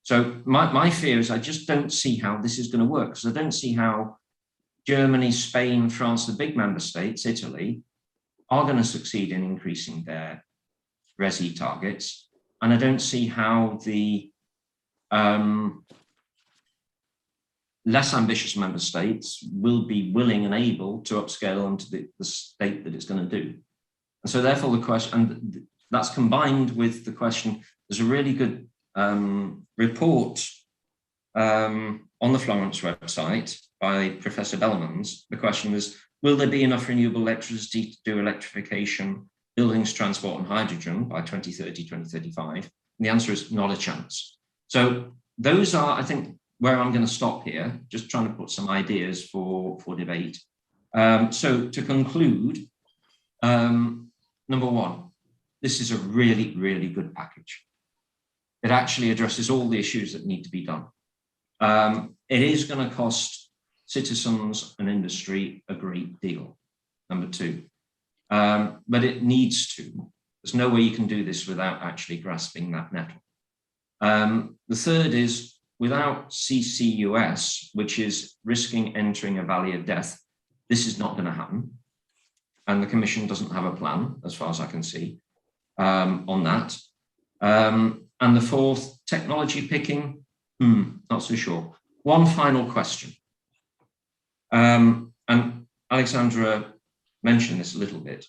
So my fear is I just don't see how this is going to work, because I don't see how Germany, Spain, France, the big member states, Italy, are going to succeed in increasing their RESI targets. And I don't see how the less ambitious member states will be willing and able to upscale onto the state that it's going to do. And so therefore the question, and that's combined with the question, there's a really good report on the Florence website by Professor Belmans. The question was, will there be enough renewable electricity to do electrification, buildings, transport, and hydrogen by 2030, 2035? And the answer is not a chance. So those are, I think, where I'm going to stop here, just trying to put some ideas for debate. So to conclude, number one, this is a really, really good package. It actually addresses all the issues that need to be done. It is going to cost citizens and industry a great deal, number two. But it needs to. There's no way you can do this without actually grasping that nettle. The third is, without CCUS, which is risking entering a valley of death, this is not going to happen. And the Commission doesn't have a plan, as far as I can see, on that. And the fourth, technology picking? Not so sure. One final question. And Aleksandra mentioned this a little bit.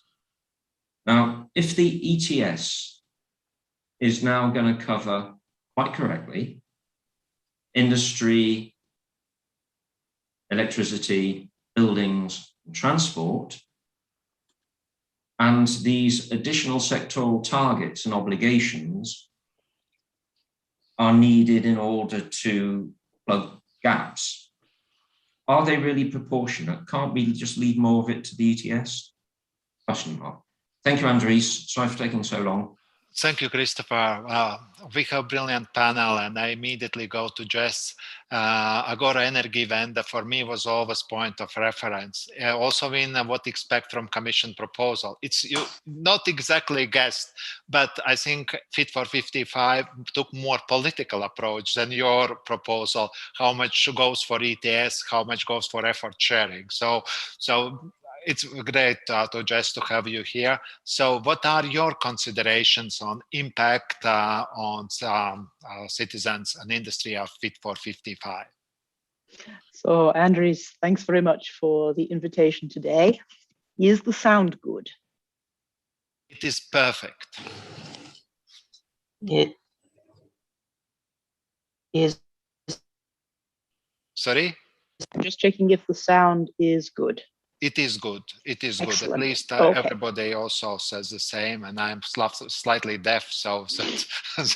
Now, if the ETS is now going to cover, quite correctly, industry, electricity, buildings, and transport, and these additional sectoral targets and obligations are needed in order to plug gaps, are they really proportionate? Can't we just leave more of it to the ETS? Question mark. Thank you, Andris. Sorry for taking so long. Thank you, Christopher. We have a brilliant panel, and I immediately go to Jess. Agora-Energiewende for me was always point of reference. Also in what expect from Commission proposal. It's you not exactly guessed, but I think Fit for 55 took more political approach than your proposal. How much goes for ETS? How much goes for effort sharing? So it's great to just to have you here. So what are your considerations on impact on citizens and industry of Fit for 55? So Andris, thanks very much for the invitation today. Is the sound good? It is perfect. It is. Sorry? I'm just checking if the sound is good. It is good. It is Excellent. good. At least Okay. everybody also says the same, and I'm slightly deaf, so it's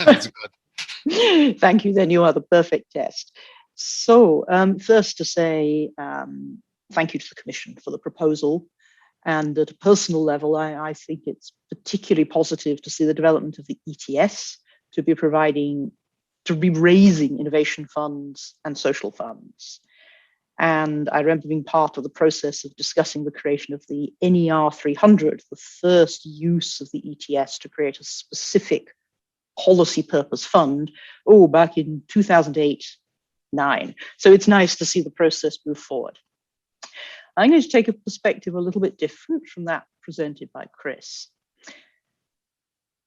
good. Thank you. Then you are the perfect test. So first to say thank you to the Commission for the proposal. And at a personal level, I think it's particularly positive to see the development of the ETS to be raising innovation funds and social funds. And I remember being part of the process of discussing the creation of the NER 300, the first use of the ETS to create a specific policy purpose fund, back in 2008-9. So it's nice to see the process move forward. I'm going to take a perspective a little bit different from that presented by Chris.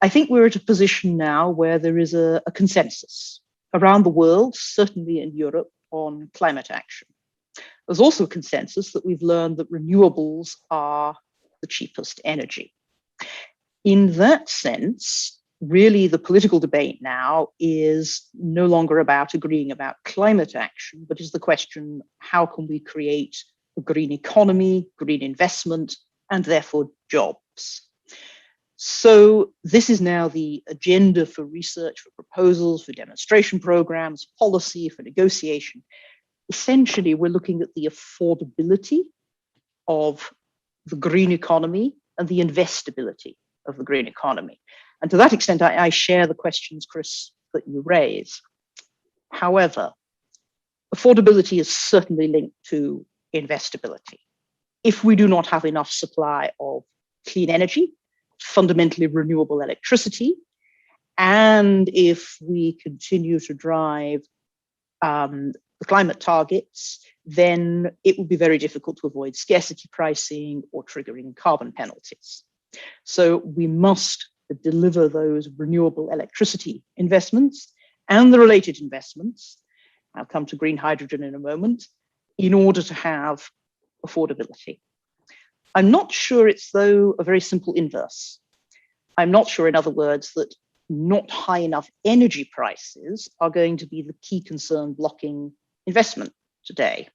I think we're at a position now where there is a consensus around the world, certainly in Europe, on climate action. There's also a consensus that we've learned that renewables are the cheapest energy. In that sense, really the political debate now is no longer about agreeing about climate action, but is the question, how can we create a green economy, green investment, and therefore jobs? So this is now the agenda for research, for proposals, for demonstration programs, policy, for negotiation. Essentially, we're looking at the affordability of the green economy and the investability of the green economy. And to that extent, I share the questions, Chris, that you raise. However, affordability is certainly linked to investability. If we do not have enough supply of clean energy, fundamentally renewable electricity, and if we continue to drive the climate targets, then it will be very difficult to avoid scarcity pricing or triggering carbon penalties. So we must deliver those renewable electricity investments and the related investments, I'll come to green hydrogen in a moment, in order to have affordability. I'm not sure it's, though, a very simple inverse. I'm not sure, in other words, that not high enough energy prices are going to be the key concern blocking investment today.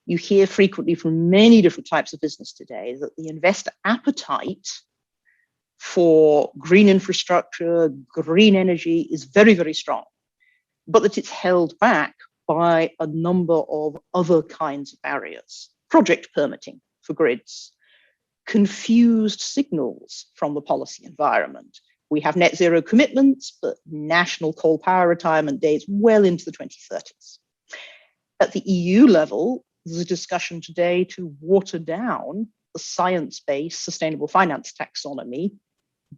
You hear frequently from many different types of business today that the investor appetite for green infrastructure, green energy is very, very strong, but that it's held back by a number of other kinds of barriers. Project permitting for grids, confused signals from the policy environment. We have net zero commitments, but national coal power retirement dates well into the 2030s. At the EU level, there's a discussion today to water down the science-based sustainable finance taxonomy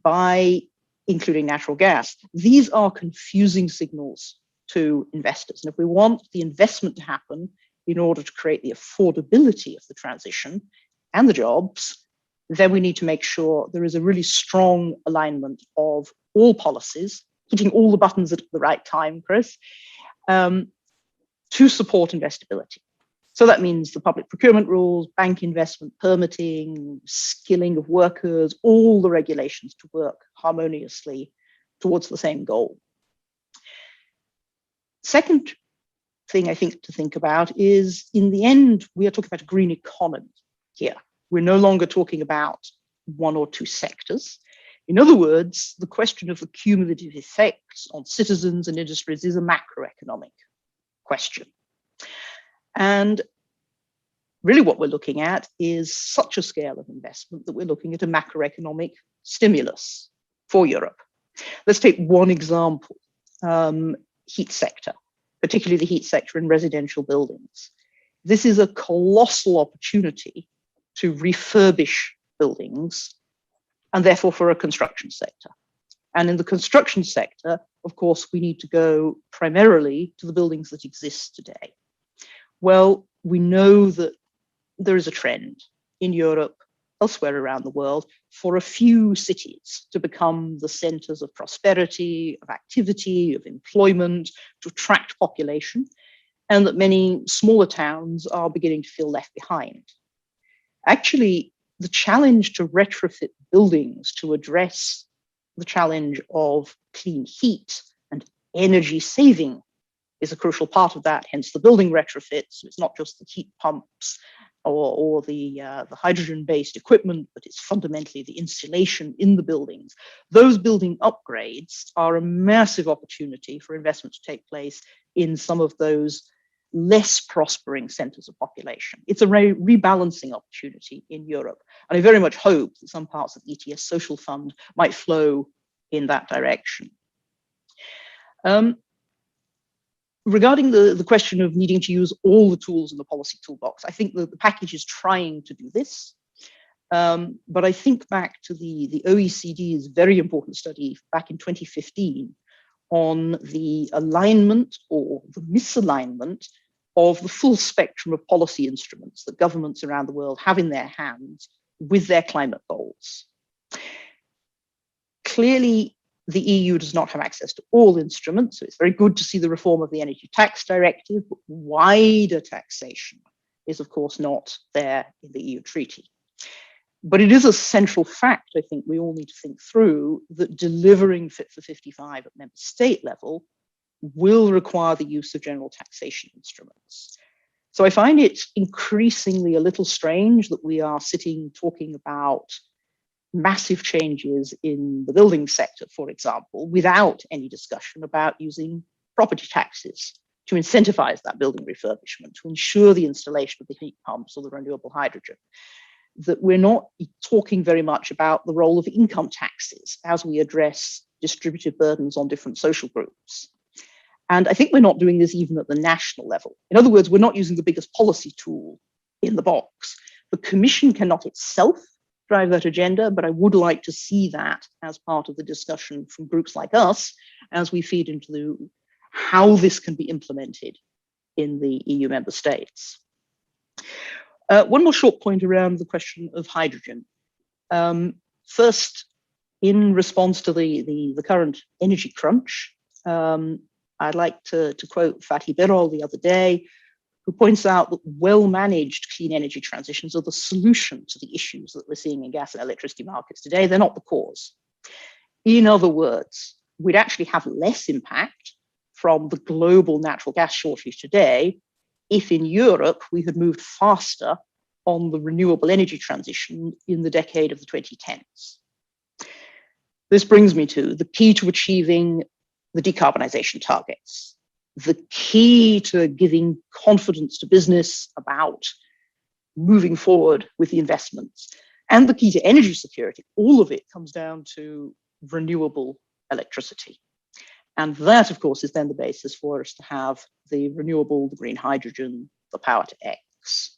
by including natural gas. These are confusing signals to investors. And if we want the investment to happen in order to create the affordability of the transition and the jobs, then we need to make sure there is a really strong alignment of all policies, hitting all the buttons at the right time, Chris, to support investability. So that means the public procurement rules, bank investment permitting, skilling of workers, all the regulations to work harmoniously towards the same goal. Second thing I think to think about is, in the end, we are talking about a green economy here. We're no longer talking about one or two sectors. In other words, the question of the cumulative effects on citizens and industries is a macroeconomic question. And really what we're looking at is such a scale of investment that we're looking at a macroeconomic stimulus for Europe. Let's take one example, heat sector, particularly the heat sector in residential buildings. This is a colossal opportunity to refurbish buildings, and therefore for a construction sector. And in the construction sector, of course, we need to go primarily to the buildings that exist today. Well, we know that there is a trend in Europe, elsewhere around the world, for a few cities to become the centers of prosperity, of activity, of employment, to attract population, and that many smaller towns are beginning to feel left behind. Actually, the challenge to retrofit buildings to address the challenge of clean heat and energy saving is a crucial part of that, hence the building retrofits. It's not just the heat pumps or the hydrogen-based equipment, but it's fundamentally the installation in the buildings. Those building upgrades are a massive opportunity for investment to take place in some of those less prospering centers of population. It's a rebalancing opportunity in Europe. And I very much hope that some parts of the ETS Social Fund might flow in that direction. Regarding the question of needing to use all the tools in the policy toolbox, I think the package is trying to do this. But I think back to the OECD's very important study back in 2015 on the alignment or the misalignment of the full spectrum of policy instruments that governments around the world have in their hands with their climate goals. Clearly, the EU does not have access to all instruments, so it's very good to see the reform of the Energy Tax Directive, but wider taxation is, of course, not there in the EU treaty. But it is a central fact, I think we all need to think through, that delivering Fit for 55 at member state level will require the use of general taxation instruments. So I find it increasingly a little strange that we are sitting talking about massive changes in the building sector, for example, without any discussion about using property taxes to incentivize that building refurbishment, to ensure the installation of the heat pumps or the renewable hydrogen. That we're not talking very much about the role of income taxes as we address distributed burdens on different social groups. And I think we're not doing this even at the national level. In other words, we're not using the biggest policy tool in the box. The Commission cannot itself drive that agenda, but I would like to see that as part of the discussion from groups like us as we feed into how this can be implemented in the EU member states. One more short point around the question of hydrogen. First, in response to the current energy crunch, I'd like to quote Fatih Birol the other day, who points out that well-managed clean energy transitions are the solution to the issues that we're seeing in gas and electricity markets today. They're not the cause. In other words, we'd actually have less impact from the global natural gas shortage today if in Europe we had moved faster on the renewable energy transition in the decade of the 2010s. This brings me to the key to achieving the decarbonization targets, the key to giving confidence to business about moving forward with the investments, and the key to energy security. All of it comes down to renewable electricity. And that, of course, is then the basis for us to have the renewable, the green hydrogen, the power to X.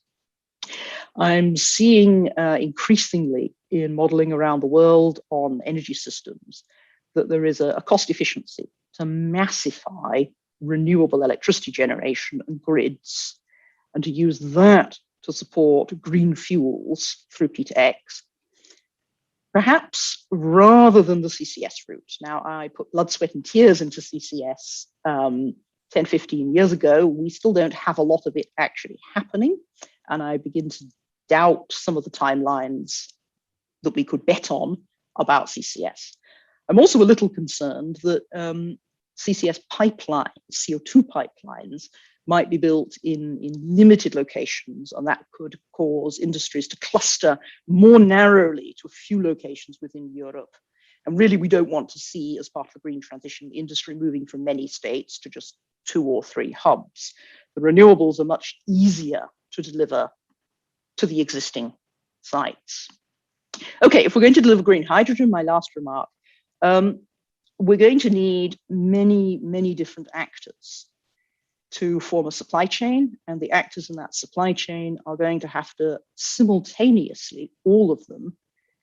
I'm seeing increasingly in modeling around the world on energy systems that there is a cost efficiency to massify renewable electricity generation and grids, and to use that to support green fuels through P2X. perhaps rather than the CCS route. Now, I put blood, sweat, and tears into CCS 10, 15 years ago. We still don't have a lot of it actually happening. And I begin to doubt some of the timelines that we could bet on about CCS. I'm also a little concerned that CCS pipelines, CO2 pipelines, might be built in limited locations, and that could cause industries to cluster more narrowly to a few locations within Europe. And really, we don't want to see, as part of the green transition, the industry moving from many states to just 2 or 3 hubs. The renewables are much easier to deliver to the existing sites. Okay, if we're going to deliver green hydrogen, my last remark, we're going to need many, many different actors to form a supply chain, and the actors in that supply chain are going to have to simultaneously, all of them,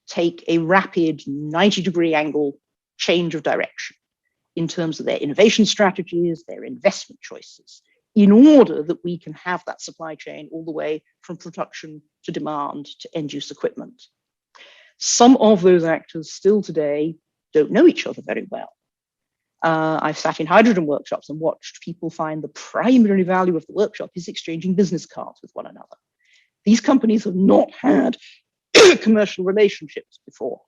take a rapid 90-degree angle change of direction in terms of their innovation strategies, their investment choices, in order that we can have that supply chain all the way from production to demand to end-use equipment. Some of those actors still today don't know each other very well. I've sat in hydrogen workshops and watched people find the primary value of the workshop is exchanging business cards with one another. These companies have not had commercial relationships before.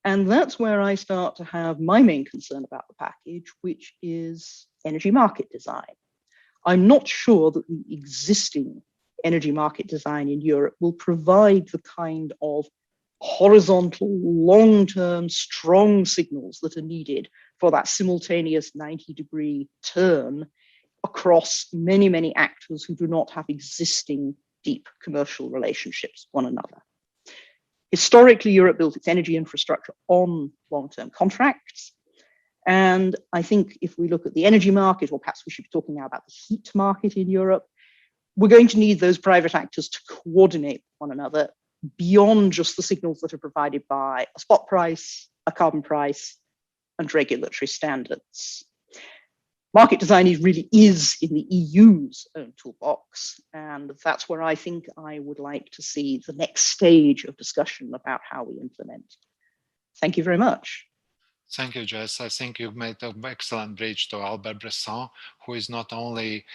And that's where I start to have my main concern about the package, which is energy market design. I'm not sure that the existing energy market design in Europe will provide the kind of horizontal, long-term, strong signals that are needed for that simultaneous 90-degree turn across many, many actors who do not have existing deep commercial relationships with one another. Historically, Europe built its energy infrastructure on long-term contracts. And I think if we look at the energy market, or perhaps we should be talking now about the heat market in Europe, we're going to need those private actors to coordinate one another beyond just the signals that are provided by a spot price, a carbon price, and regulatory standards. Market design really is in the EU's own toolbox, and that's where I think I would like to see the next stage of discussion about how we implement. Thank you very much. Thank you, Jess. I think you've made an excellent bridge to Albert Bressand, who is not only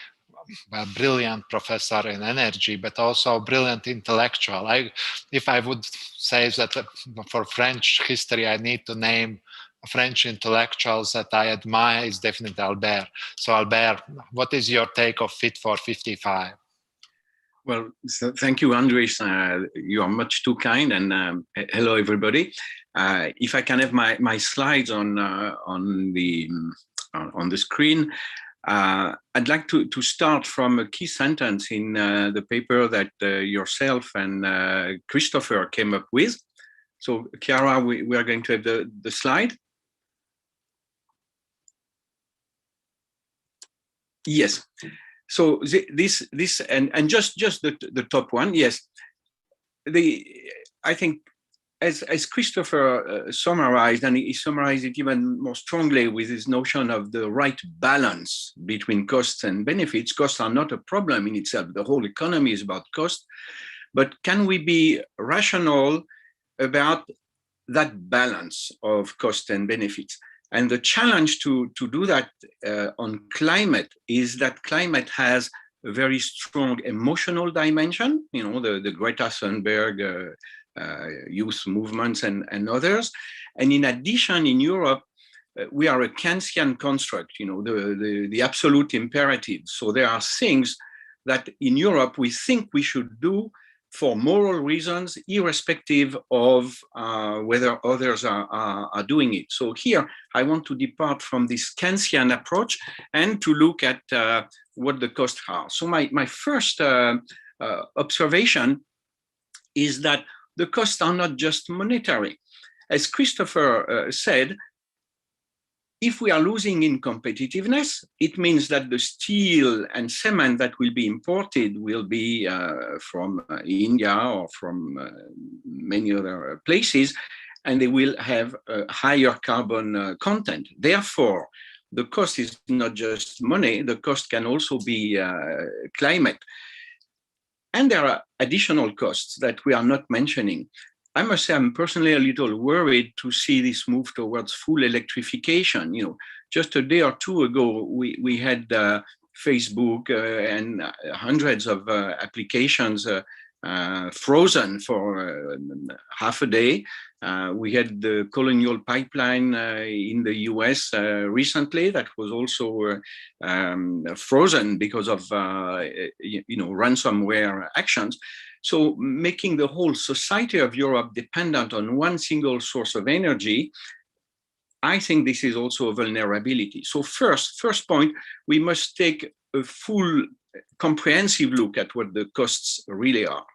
a brilliant professor in energy, but also a brilliant intellectual. If I would say that for French history, I need to name French intellectuals that I admire, is definitely Albert. So Albert, what is your take of Fit for 55? Well, so thank you, Andris. You are much too kind, and hello, everybody. If I can have my slides on the screen, I'd like to start from a key sentence in the paper that yourself and Christopher came up with. So, Chiara, we are going to have the slide. Yes. So this and just the top one. Yes. I think as Christopher summarized, and he summarized it even more strongly with his notion of the right balance between costs and benefits. Costs are not a problem in itself. The whole economy is about cost. But can we be rational about that balance of cost and benefits? And the challenge to do that on climate is that climate has a very strong emotional dimension, you know, the Greta Thunberg youth movements and others. And in addition, in Europe, we are a Kantian construct, you know, the absolute imperative. So there are things that in Europe we think we should do for moral reasons, irrespective of whether others are doing it. So here, I want to depart from this Kantian approach and to look at what the costs are. So my first observation is that the costs are not just monetary. As Christopher said, if we are losing in competitiveness, it means that the steel and cement that will be imported will be from India or from many other places, and they will have a higher carbon content. Therefore, the cost is not just money, the cost can also be climate. And there are additional costs that we are not mentioning. I must say I'm personally a little worried to see this move towards full electrification. You know, just a day or two ago, we had Facebook and hundreds of applications frozen for half a day. We had the Colonial Pipeline in the US recently that was also frozen because of ransomware actions. So making the whole society of Europe dependent on one single source of energy, I think this is also a vulnerability. So first point, we must take a full comprehensive look at what the costs really are.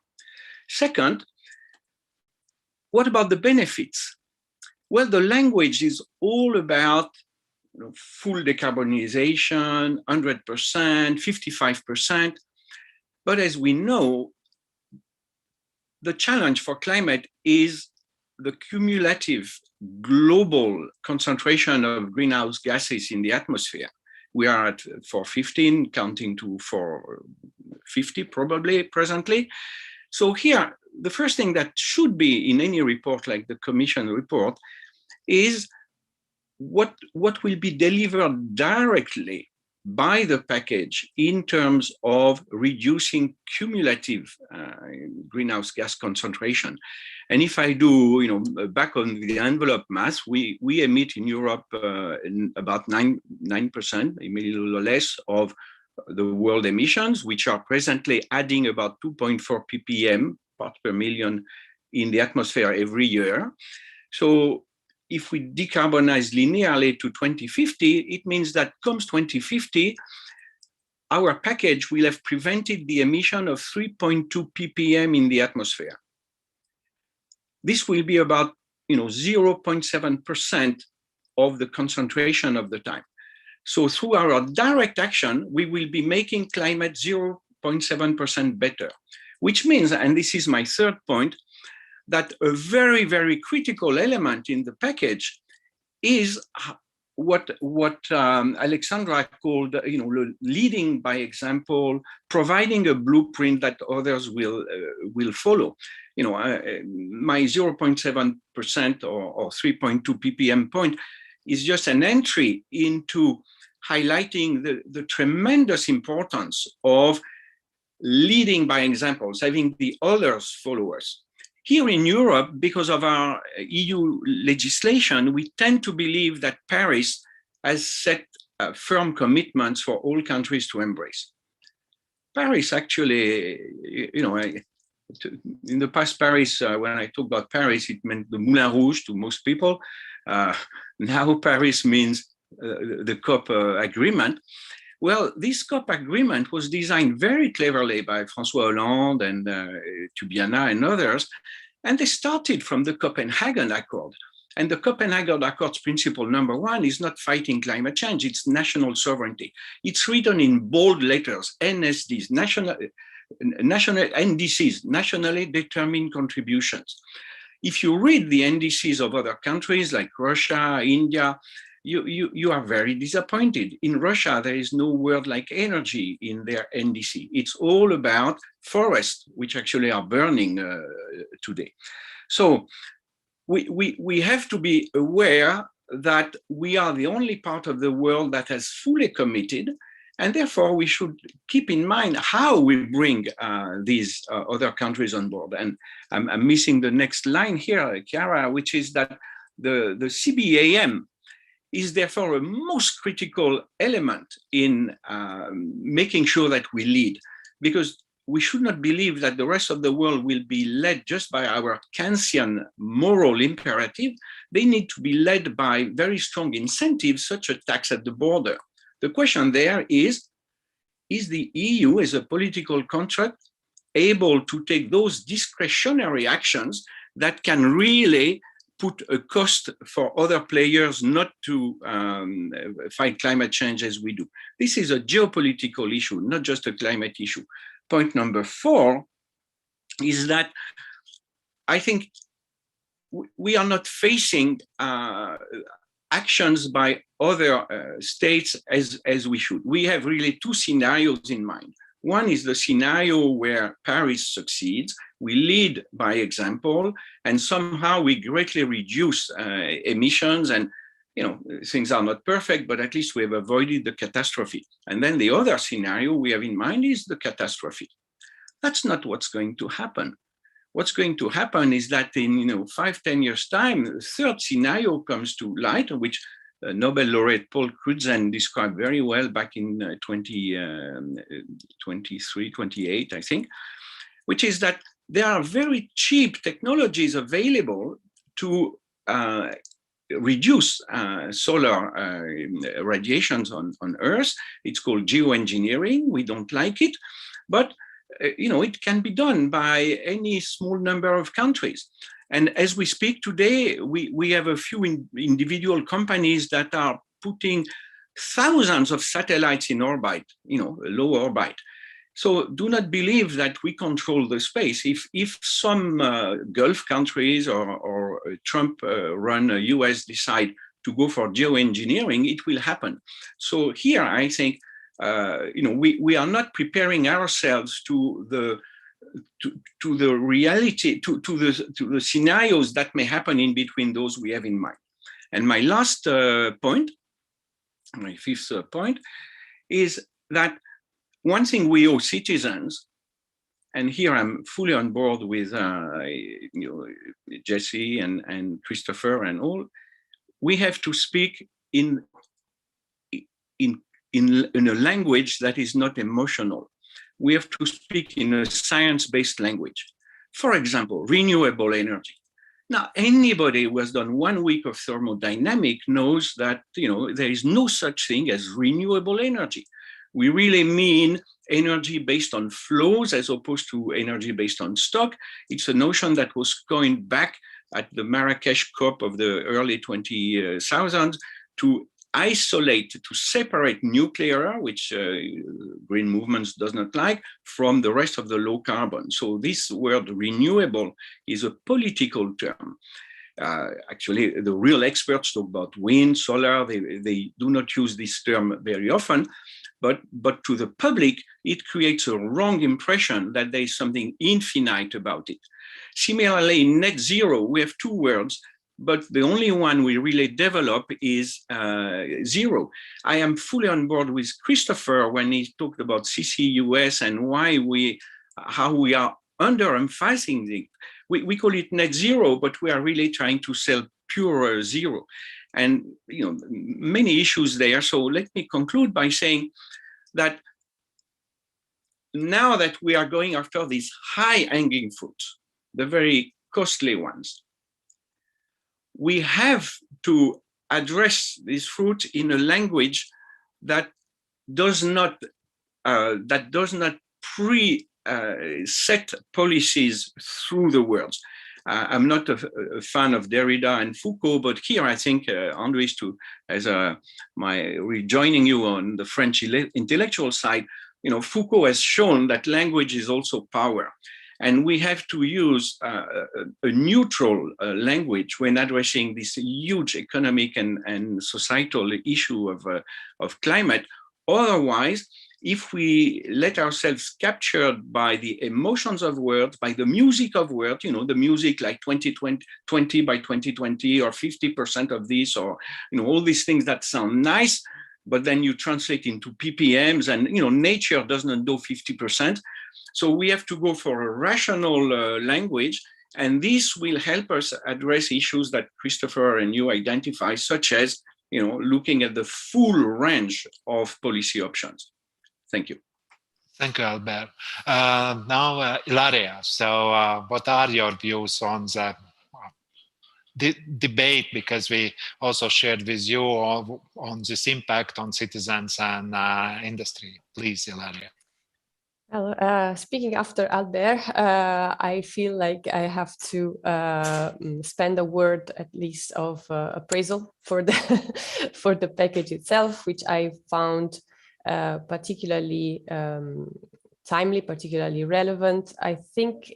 Second, what about the benefits? Well, the language is all about full decarbonization, 100%, 55%. But as we know, the challenge for climate is the cumulative global concentration of greenhouse gases in the atmosphere. We are at 415, counting to 450 probably presently. So here, the first thing that should be in any report like the Commission report is what will be delivered directly by the package in terms of reducing cumulative greenhouse gas concentration. And if I do, back on the envelope math, we emit in Europe about 9%, maybe a little less of the world emissions, which are presently adding about 2.4 ppm, parts per million, in the atmosphere every year. So if we decarbonize linearly to 2050, it means that comes 2050, our package will have prevented the emission of 3.2 ppm in the atmosphere. This will be about 0.7% of the concentration of the time. So through our direct action, we will be making climate 0.7% better, which means, and this is my third point, that a very, very critical element in the package is what Aleksandra called, leading by example, providing a blueprint that others will follow. My 0.7% or 3.2 ppm point is just an entry into highlighting the tremendous importance of leading by examples, having the others follow us. Here in Europe, because of our EU legislation, we tend to believe that Paris has set firm commitments for all countries to embrace. Paris actually, in the past Paris, when I talk about Paris, it meant the Moulin Rouge to most people. Now Paris means the COP agreement. Well, this COP agreement was designed very cleverly by François Hollande and Tubiana and others, and they started from the Copenhagen Accord. And the Copenhagen Accord's principle number one is not fighting climate change, it's national sovereignty. It's written in bold letters, NSDs, national NDCs, nationally determined contributions. If you read the NDCs of other countries like Russia, India, you are very disappointed. In Russia, there is no word like energy in their NDC. It's all about forests, which actually are burning today. So we have to be aware that we are the only part of the world that has fully committed, and therefore we should keep in mind how we bring these other countries on board. And I'm missing the next line here, Chiara, which is that the CBAM is therefore a most critical element in making sure that we lead, because we should not believe that the rest of the world will be led just by our Kantian moral imperative. They need to be led by very strong incentives, such as tax at the border. The question there is the EU as a political contract able to take those discretionary actions that can really put a cost for other players not to fight climate change as we do? This is a geopolitical issue, not just a climate issue. Point number 4 is that I think we are not facing actions by other states as we should. We have really 2 scenarios in mind. One is the scenario where Paris succeeds. We lead by example, and somehow we greatly reduce emissions, and things are not perfect, but at least we have avoided the catastrophe. And then the other scenario we have in mind is the catastrophe. That's not what's going to happen. What's going to happen is that in 5-10 years' time, the third scenario comes to light, which Nobel laureate Paul Crutzen described very well back in 2023, 28, I think, which is that there are very cheap technologies available to reduce solar radiations on Earth. It's called geoengineering. We don't like it, but it can be done by any small number of countries. And as we speak today, we have a few individual companies that are putting thousands of satellites in orbit, low orbit. So do not believe that we control the space. If some Gulf countries or Trump-run US decide to go for geoengineering, it will happen. So here, I think, we are not preparing ourselves to the reality, to the scenarios that may happen in between those we have in mind. And my last point, my fifth point, is that one thing we owe citizens, and here I'm fully on board with Jesse and Christopher and all, we have to speak in a language that is not emotional. We have to speak in a science-based language. For example, renewable energy. Now, anybody who has done 1 week of thermodynamics knows that there is no such thing as renewable energy. We really mean energy based on flows as opposed to energy based on stock. It's a notion that was coined back at the Marrakesh COP of the early 2000s to isolate, to separate nuclear, which green movements does not like, from the rest of the low carbon. So this word renewable is a political term. Actually, the real experts talk about wind, solar, they do not use this term very often, but to the public, it creates a wrong impression that there is something infinite about it. Similarly, in net zero, we have two words, but the only one we really develop is zero. I am fully on board with Christopher when he talked about CCUS and how we are underemphasizing it. We call it net zero, but we are really trying to sell pure zero. And many issues there. So let me conclude by saying that now that we are going after these high-hanging fruits, the very costly ones, we have to address these fruits in a language that does not set policies through the words. I'm not a fan of Derrida and Foucault, but here I think Andris, rejoining you on the French intellectual side, Foucault has shown that language is also power. And we have to use a neutral language when addressing this huge economic and societal issue of climate. Otherwise, if we let ourselves captured by the emotions of words, by the music of words, the music like 20 by 2020 or 50% of this, or all these things that sound nice, but then you translate into ppms, and nature does not do 50%. So we have to go for a rational language, and this will help us address issues that Christopher and you identify, such as looking at the full range of policy options. Thank you. Thank you, Albert. Now, Ilaria, so what are your views on the debate, because we also shared with you on this impact on citizens and industry? Please, Ilaria. Well, speaking after Albert, I feel like I have to spend a word at least of appraisal for the package itself, which I found particularly timely, particularly relevant. I think,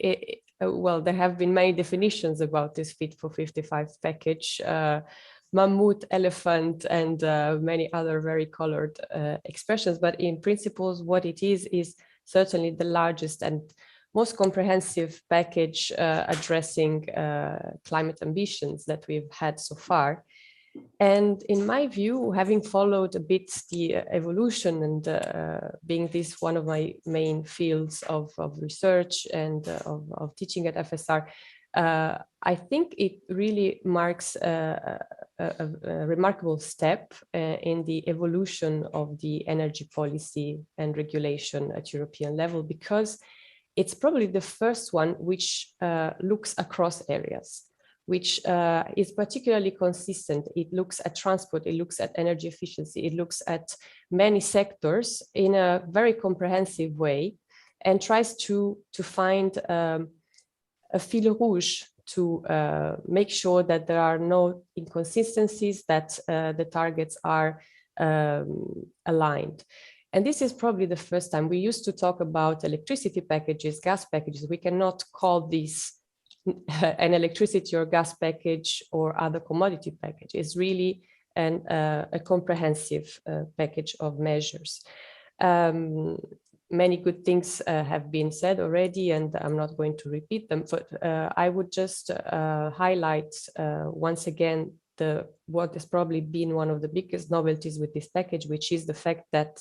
there have been many definitions about this Fit for 55 package, mammoth, elephant, and many other very colored expressions. But in principles, what it is certainly the largest and most comprehensive package addressing climate ambitions that we've had so far. And in my view, having followed a bit the evolution and being this one of my main fields of research and of teaching at FSR, I think it really marks a remarkable step in the evolution of the energy policy and regulation at European level, because it's probably the first one which looks across areas, which is particularly consistent. It looks at transport, it looks at energy efficiency, it looks at many sectors in a very comprehensive way, and tries to find a fil rouge to make sure that there are no inconsistencies, that the targets are aligned. And this is probably the first time. We used to talk about electricity packages, gas packages. We cannot call this an electricity or gas package or other commodity package. It's really a comprehensive package of measures. Many good things have been said already, and I'm not going to repeat them, but I would just highlight once again what has probably been one of the biggest novelties with this package, which is the fact that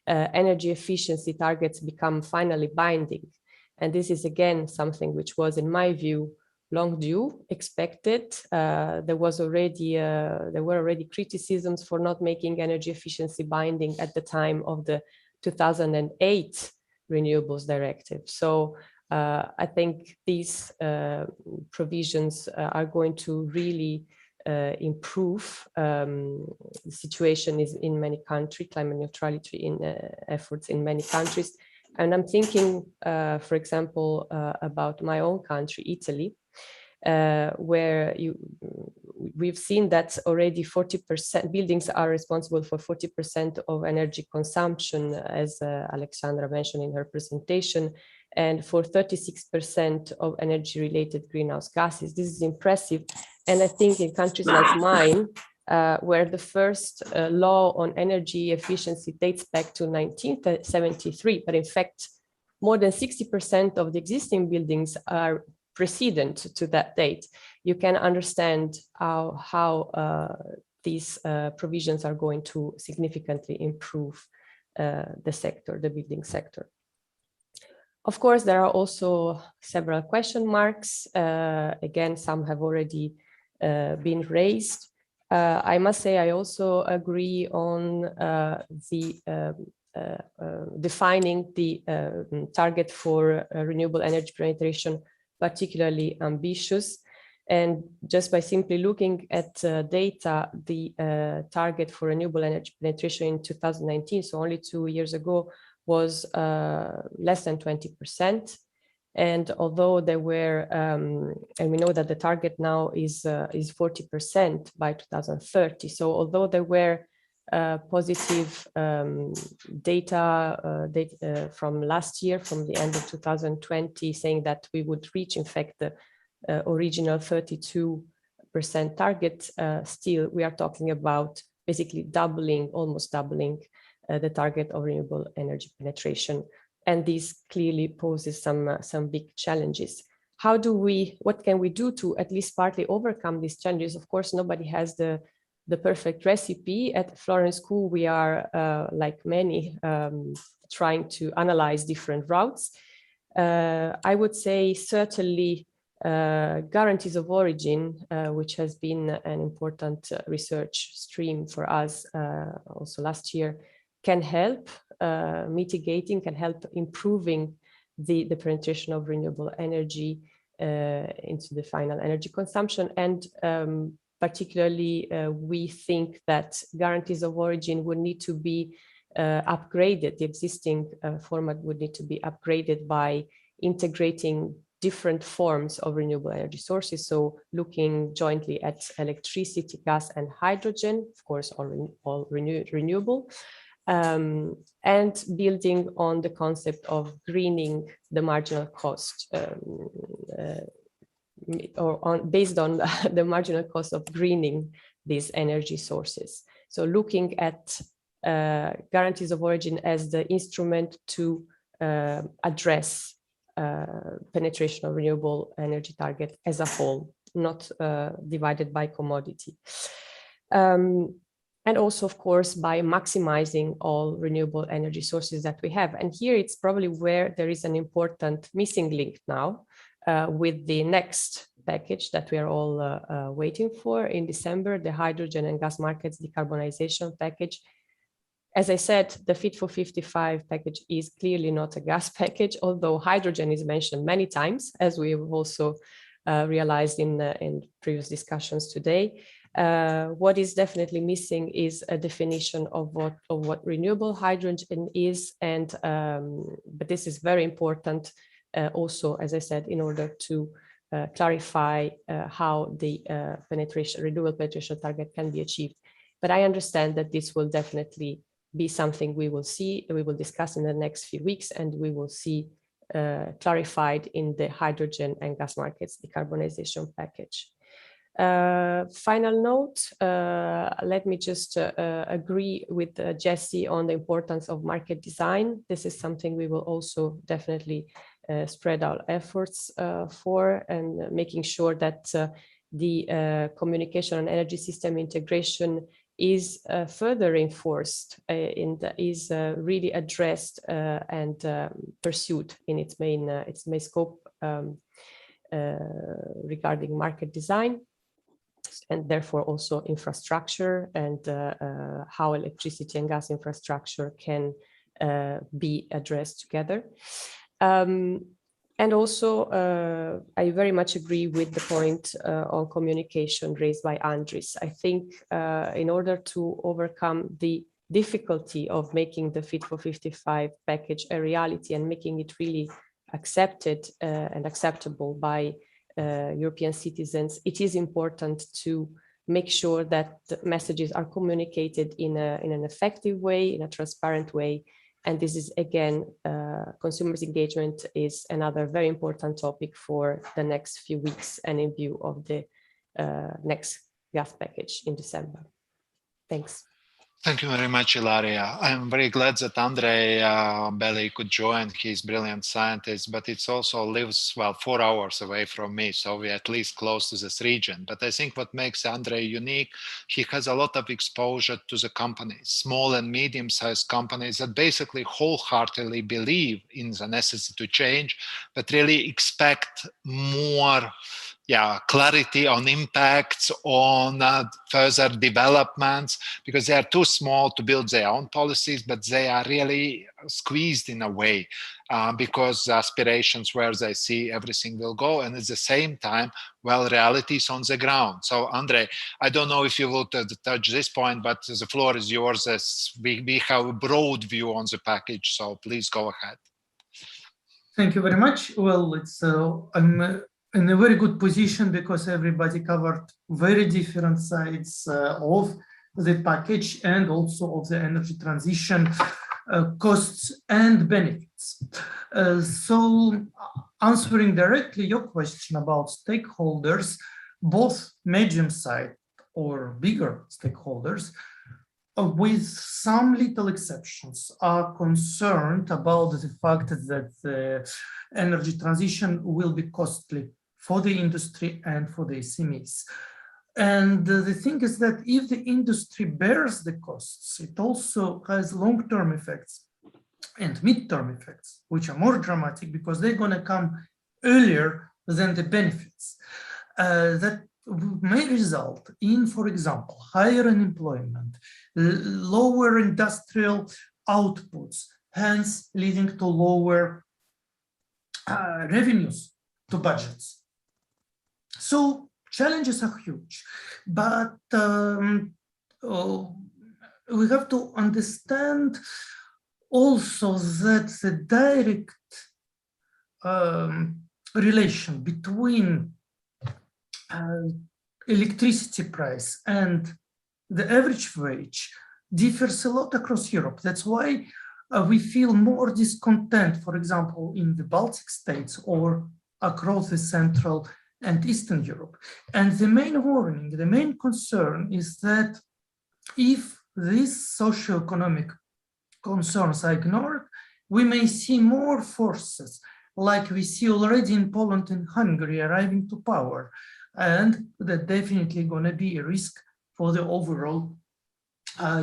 energy efficiency targets become finally binding. And this is again something which was, in my view, long due, expected. There were already criticisms for not making energy efficiency binding at the time of the 2008 Renewables Directive. So I think these provisions are going to really improve the situation is in many countries, climate neutrality in efforts in many countries. And I'm thinking, for example, about my own country, Italy, where we've seen that already 40% buildings are responsible for 40% of energy consumption, as Aleksandra mentioned in her presentation, and for 36% of energy-related greenhouse gases. This is impressive. And I think in countries like mine, where the first law on energy efficiency dates back to 1973, but in fact, more than 60% of the existing buildings are precedent to that date, you can understand how these provisions are going to significantly improve the sector, the building sector. Of course, there are also several question marks. Again, some have already been raised. I must say I also agree on defining the target for renewable energy penetration particularly ambitious. And just by simply looking at data, the target for renewable energy penetration in 2019, so only 2 years ago, was less than 20%. And although there were, and we know that the target now is 40% by 2030. So although there were positive data from last year, from the end of 2020, saying that we would reach, in fact, the original 32% target, still we are talking about basically doubling, almost doubling the target of renewable energy penetration. And this clearly poses some big challenges. What can we do to at least partly overcome these challenges? Of course, nobody has the perfect recipe. At Florence School, we are, like many, trying to analyze different routes. I would say certainly guarantees of origin, which has been an important research stream for us also last year, can help mitigating, can help improving the penetration of renewable energy into the final energy consumption. And particularly, we think that guarantees of origin would need to be upgraded. The existing format would need to be upgraded by integrating different forms of renewable energy sources. So looking jointly at electricity, gas, and hydrogen, of course, all renewable. And building on the concept of greening the marginal cost, based on the marginal cost of greening these energy sources. So looking at guarantees of origin as the instrument to address penetration of renewable energy target as a whole, not divided by commodity. And also, of course, by maximizing all renewable energy sources that we have. And here it's probably where there is an important missing link now with the next package that we are all waiting for in December, the hydrogen and gas markets decarbonization package. As I said, the Fit for 55 package is clearly not a gas package, although hydrogen is mentioned many times, as we have also realized in previous discussions today. What is definitely missing is a definition of what renewable hydrogen is, and but this is very important also, as I said, in order to clarify how the renewable penetration target can be achieved. But I understand that this will definitely be something we will discuss in the next few weeks, and we will see clarified in the hydrogen and gas markets decarbonization package. Final note, let me just agree with Jesse on the importance of market design. This is something we will also definitely spread our efforts for, and making sure that the communication and energy system integration is further reinforced and is really addressed and pursued in its main scope regarding market design, and therefore also infrastructure and how electricity and gas infrastructure can be addressed together. And also, I very much agree with the point on communication raised by Andris. I think in order to overcome the difficulty of making the Fit for 55 package a reality and making it really accepted and acceptable by European citizens, it is important to make sure that the messages are communicated in an effective way, in a transparent way. And this is, again, consumers' engagement is another very important topic for the next few weeks and in view of the next gas package in December. Thanks. Thank you very much, Ilaria. I'm very glad that Andrei Belyi could join. He's a brilliant scientist, but it also lives, well, 4 hours away from me, so we're at least close to this region. But I think what makes Andrei unique, he has a lot of exposure to the companies, small and medium-sized companies that basically wholeheartedly believe in the necessity to change, but really expect more clarity on impacts, on further developments, because they are too small to build their own policies, but they are really squeezed in a way because the aspirations where they see everything will go, and at the same time, well, reality is on the ground. So, Andrei, I don't know if you will touch this point, but the floor is yours, as we have a broad view on the package, so please go ahead. Thank you very much. Well, it's I'm in a very good position because everybody covered very different sides of the package and also of the energy transition costs and benefits. So answering directly your question about stakeholders, both medium-sized or bigger stakeholders, with some little exceptions, are concerned about the fact that the energy transition will be costly for the industry and for the SMEs. And the thing is that if the industry bears the costs, it also has long-term effects and mid-term effects, which are more dramatic because they're going to come earlier than the benefits. That may result in, for example, higher unemployment, lower industrial outputs, hence leading to lower revenues to budgets. So challenges are huge, but we have to understand also that the direct relation between electricity price and the average wage differs a lot across Europe. That's why we feel more discontent, for example, in the Baltic states or across the Central and Eastern Europe. And the main warning, the main concern is that if these socioeconomic concerns are ignored, we may see more forces like we see already in Poland and Hungary arriving to power, and that definitely going to be a risk for the overall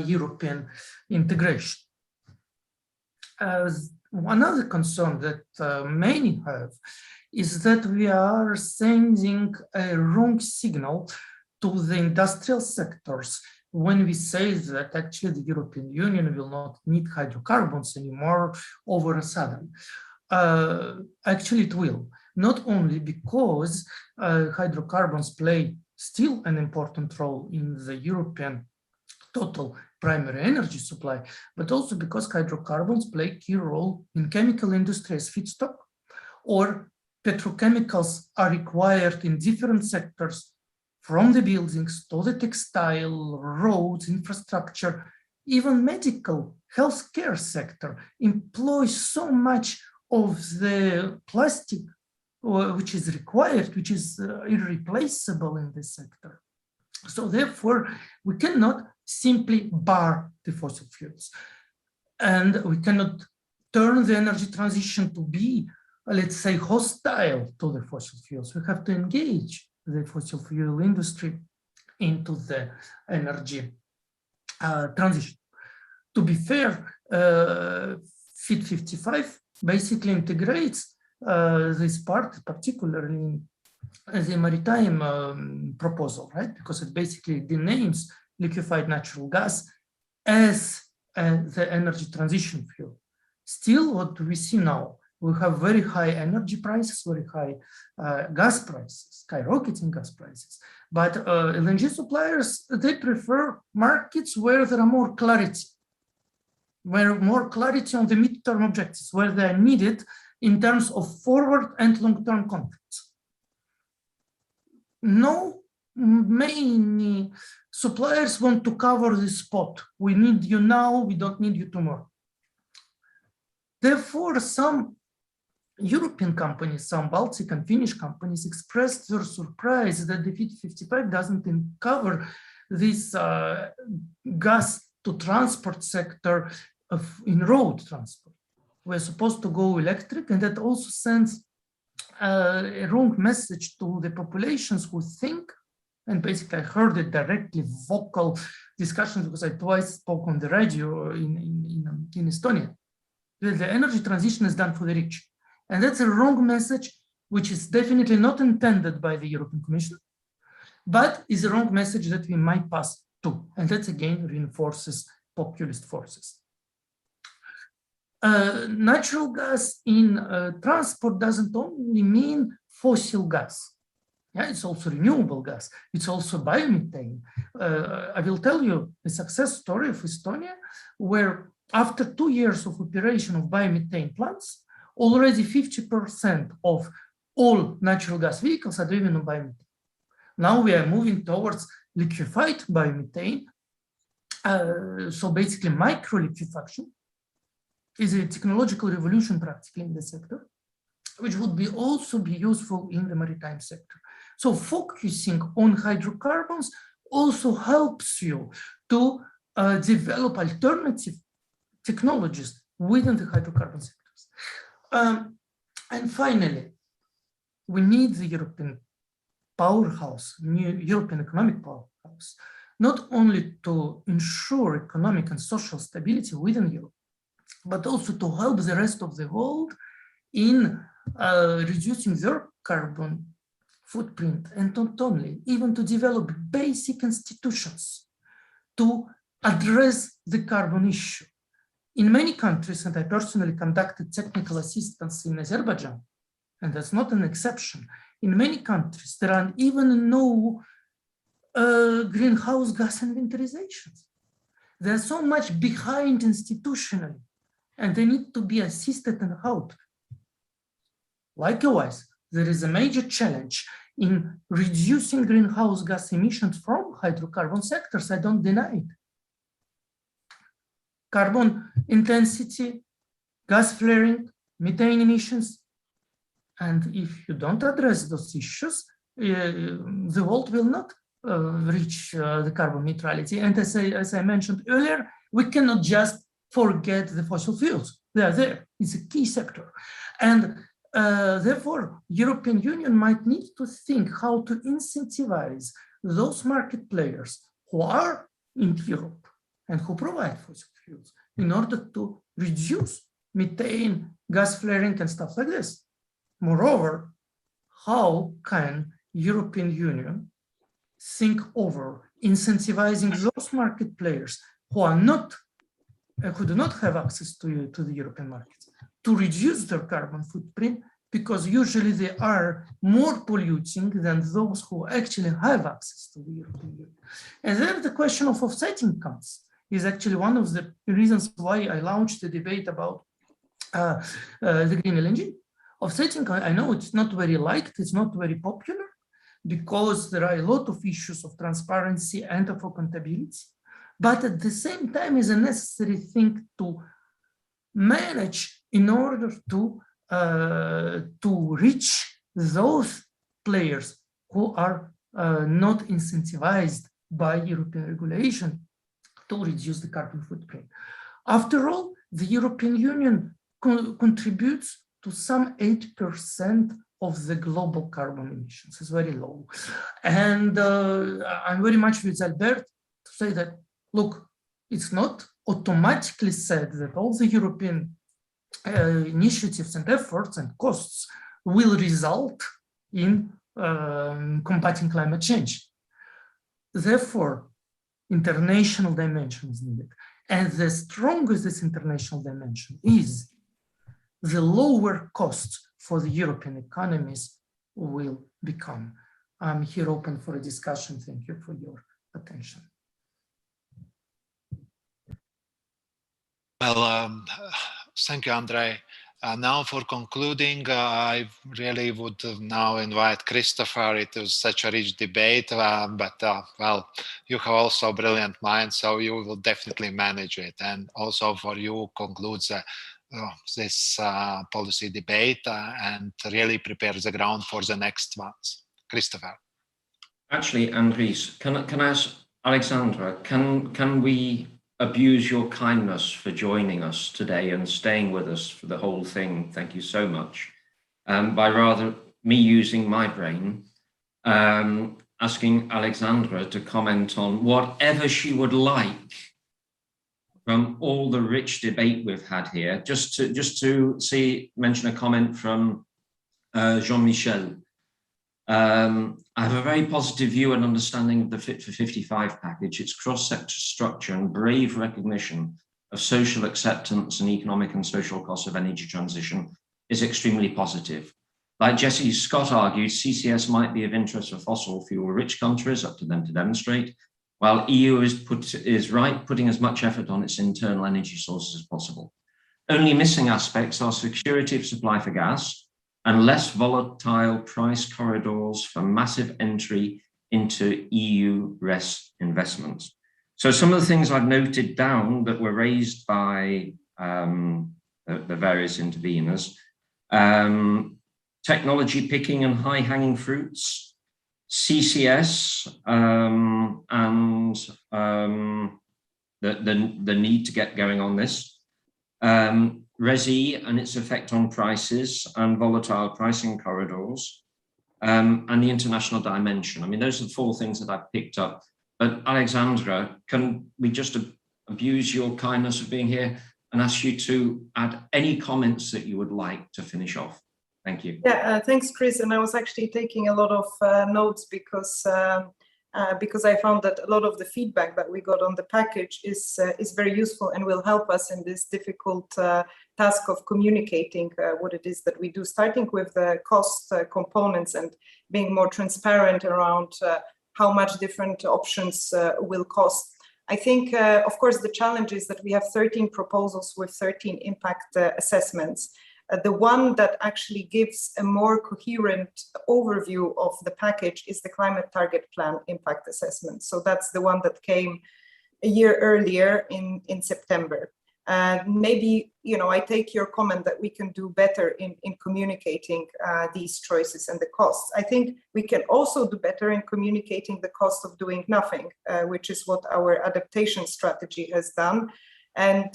European integration. Another concern that many have is that we are sending a wrong signal to the industrial sectors when we say that actually the European Union will not need hydrocarbons anymore over a sudden. Actually, it will, not only because hydrocarbons play still an important role in the European total primary energy supply, but also because hydrocarbons play a key role in chemical industry as feedstock, or petrochemicals are required in different sectors, from the buildings to the textile, roads, infrastructure, even medical healthcare sector employs so much of the plastic which is required, which is irreplaceable in this sector. So therefore, we cannot simply bar the fossil fuels. And we cannot turn the energy transition to be, let's say, hostile to the fossil fuels. We have to engage the fossil fuel industry into the energy transition. To be fair, Fit 55 basically integrates this part, particularly in the maritime proposal, right? Because it basically denames liquefied natural gas as the energy transition fuel. Still, what we see now, we have very high energy prices, very high gas prices, skyrocketing gas prices. But LNG suppliers, they prefer markets where there are more clarity, where more clarity on the midterm objectives, where they are needed in terms of forward and long-term contracts. No, many suppliers want to cover the spot. We need you now, we don't need you tomorrow. Therefore, some European companies, some Baltic and Finnish companies expressed their surprise that the Fit 55 doesn't cover this gas to transport sector in road transport. We're supposed to go electric, and that also sends a wrong message to the populations who think, and basically I heard it directly, vocal discussions, because I twice spoke on the radio in Estonia, that the energy transition is done for the rich. And that's a wrong message, which is definitely not intended by the European Commission, but is a wrong message that we might pass to. And that again reinforces populist forces. Natural gas in transport doesn't only mean fossil gas. Yeah, it's also renewable gas. It's also biomethane. I will tell you a success story of Estonia, where after 2 years of operation of biomethane plants, already 50% of all natural gas vehicles are driven on biomethane. Now we are moving towards liquefied biomethane. So basically micro liquefaction is a technological revolution practically in the sector, which would be also be useful in the maritime sector. So focusing on hydrocarbons also helps you to develop alternative technologies within the hydrocarbon sectors. And finally, we need the European powerhouse, new European economic powerhouse, not only to ensure economic and social stability within Europe, but also to help the rest of the world in reducing their carbon footprint, and not only, even to develop basic institutions to address the carbon issue. In many countries, and I personally conducted technical assistance in Azerbaijan, and that's not an exception, in many countries, there are even no greenhouse gas inventarizations. They're so much behind institutionally, and they need to be assisted and helped. Likewise, there is a major challenge in reducing greenhouse gas emissions from hydrocarbon sectors. I don't deny it. Carbon intensity, gas flaring, methane emissions. And if you don't address those issues, the world will not reach the carbon neutrality. And as I mentioned earlier, we cannot just forget the fossil fuels. They are there. It's a key sector. And therefore, European Union might need to think how to incentivize those market players who are in Europe and who provide fossil fuels in order to reduce methane, gas flaring, and stuff like this. Moreover, how can European Union think over incentivizing those market players who are not, who do not have access to the European markets to reduce their carbon footprint, because usually they are more polluting than those who actually have access to the European Union. And then the question of offsetting comes, is actually one of the reasons why I launched the debate about the green LNG. Offsetting, I know it's not very liked, it's not very popular, because there are a lot of issues of transparency and of accountability, but at the same time is a necessary thing to manage in order to reach those players who are not incentivized by European regulation to reduce the carbon footprint. After all, the European Union contributes to some 8% of the global carbon emissions. It's very low. And I'm very much with Albert to say that, look, it's not automatically said that all the European initiatives and efforts and costs will result in combating climate change. Therefore, international dimension is needed. And the strongest this international dimension is, the lower costs for the European economies will become. I'm here open for a discussion. Thank you for your attention. Well, thank you, Andrei. Now for concluding, I really would now invite Christopher. It was such a rich debate, but well, you have also a brilliant mind, so you will definitely manage it. And also for you concludes this policy debate and really prepares the ground for the next ones. Christopher. Actually, Andris, can I ask Aleksandra, can we abuse your kindness for joining us today and staying with us for the whole thing? Thank you so much. By rather me using my brain, asking Aleksandra to comment on whatever she would like from all the rich debate we've had here. Just to mention a comment from Jean-Michel. I have a very positive view and understanding of the Fit for 55 package. Its cross-sector structure and brave recognition of social acceptance and economic and social costs of energy transition is extremely positive. Like Jesse Scott argued, CCS might be of interest for fossil fuel-rich countries, up to them to demonstrate, while EU is putting as much effort on its internal energy sources as possible. Only missing aspects are security of supply for gas and less volatile price corridors for massive entry into EU RES investments. So some of the things I've noted down that were raised by the various interveners, technology picking and high-hanging fruits, CCS, and the need to get going on this, RESI and its effect on prices and volatile pricing corridors, and the international dimension. I mean, those are the four things that I've picked up. But Aleksandra, can we just abuse your kindness of being here and ask you to add any comments that you would like to finish off? Thank you. Yeah, thanks, Chris. And I was actually taking a lot of notes because I found that a lot of the feedback that we got on the package is very useful and will help us in this difficult task of communicating what it is that we do, starting with the cost components and being more transparent around how much different options will cost. I think, of course, the challenge is that we have 13 proposals with 13 impact assessments. The one that actually gives a more coherent overview of the package is the Climate Target Plan Impact Assessment. So that's the one that came a year earlier in September. Maybe, you know, I take your comment that we can do better in communicating these choices and the costs. I think we can also do better in communicating the cost of doing nothing, which is what our adaptation strategy has done. And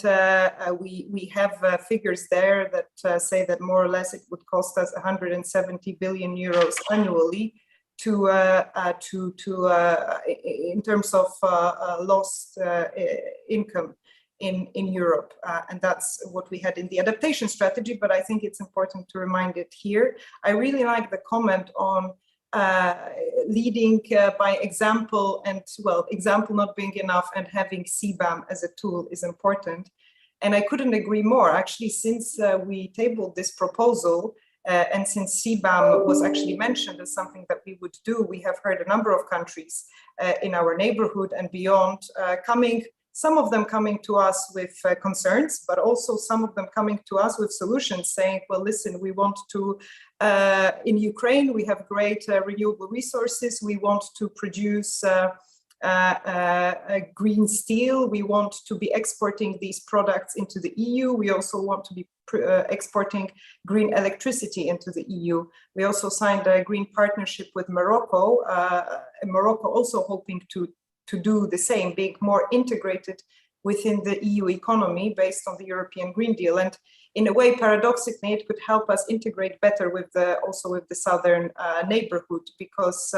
we have figures there that say that more or less it would cost us 170 billion euros annually in terms of lost income in Europe. And that's what we had in the adaptation strategy, but I think it's important to remind it here. I really like the comment on leading by example, and well, example not being enough, and having CBAM as a tool is important. And I couldn't agree more. Actually, since we tabled this proposal, and since CBAM was actually mentioned as something that we would do, we have heard a number of countries in our neighborhood and beyond some of them coming to us with concerns, but also some of them coming to us with solutions, saying, well, listen, we want to, in Ukraine, we have great renewable resources. We want to produce green steel. We want to be exporting these products into the EU. We also want to be exporting green electricity into the EU. We also signed a green partnership with Morocco, and Morocco also hoping to do the same, being more integrated within the EU economy based on the European Green Deal. And in a way, paradoxically, it could help us integrate better with also with the southern neighborhood, because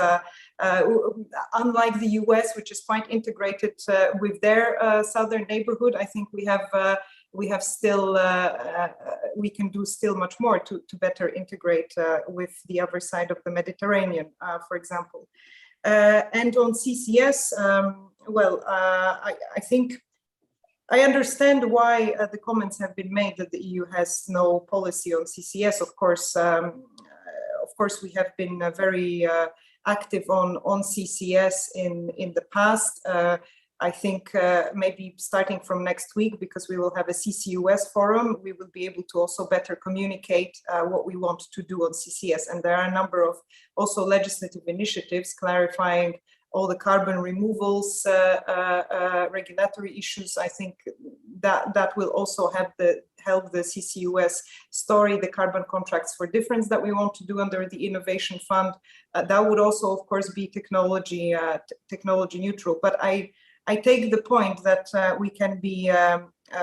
unlike the US, which is quite integrated with their southern neighborhood, I think we have still, we can do still much more to better integrate with the other side of the Mediterranean, for example. And on CCS, I think I understand why the comments have been made that the EU has no policy on CCS. Of course, we have been very active on CCS in the past. I think maybe starting from next week, because we will have a CCUS forum, we will be able to also better communicate what we want to do on CCS. And there are a number of also legislative initiatives clarifying all the carbon removals, regulatory issues. I think that will also help the CCUS story, the carbon contracts for difference that we want to do under the Innovation Fund. That would also, of course, be technology neutral. But I take the point that we can be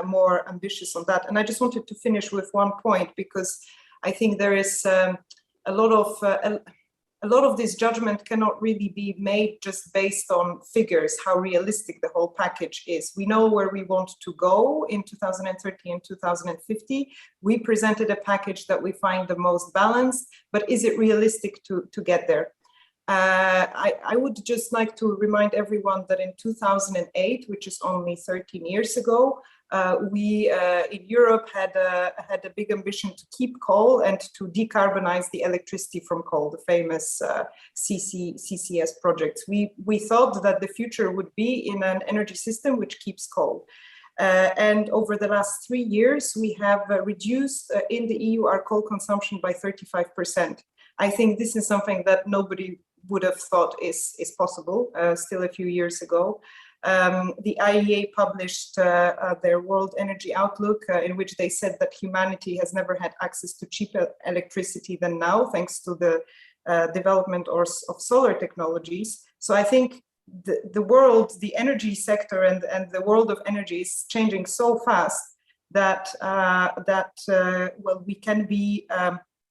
more ambitious on that. And I just wanted to finish with one point, because I think there is a lot of this judgment cannot really be made just based on figures, how realistic the whole package is. We know where we want to go in 2030 and 2050. We presented a package that we find the most balanced, but is it realistic to get there? I would just like to remind everyone that in 2008, which is only 13 years ago, we in Europe had a big ambition to keep coal and to decarbonize the electricity from coal, the famous CCS projects. We thought that the future would be in an energy system which keeps coal. And over the last 3 years, we have reduced in the EU our coal consumption by 35%. I think this is something that nobody would have thought is possible still a few years ago. The IEA published their World Energy Outlook, in which they said that humanity has never had access to cheaper electricity than now, thanks to the development of solar technologies. So I think the world, the energy sector and the world of energy is changing so fast that, well, we can be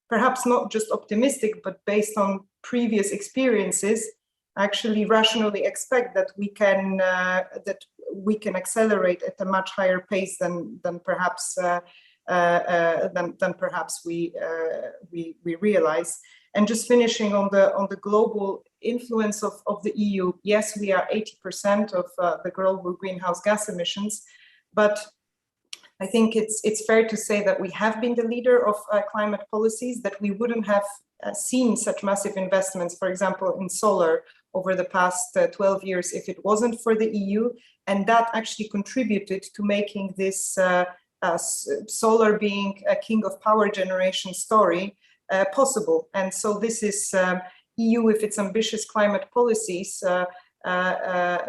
perhaps not just optimistic, but based on previous experiences, actually rationally expect that we can accelerate at a much higher pace than perhaps we realize. And just finishing on the global influence of the EU, yes, we are 80% of the global greenhouse gas emissions, but I think it's fair to say that we have been the leader of climate policies, that we wouldn't have seen such massive investments, for example, in solar over the past 12 years if it wasn't for the EU. And that actually contributed to making this solar being a king of power generation story possible. And so this is EU with its ambitious climate policies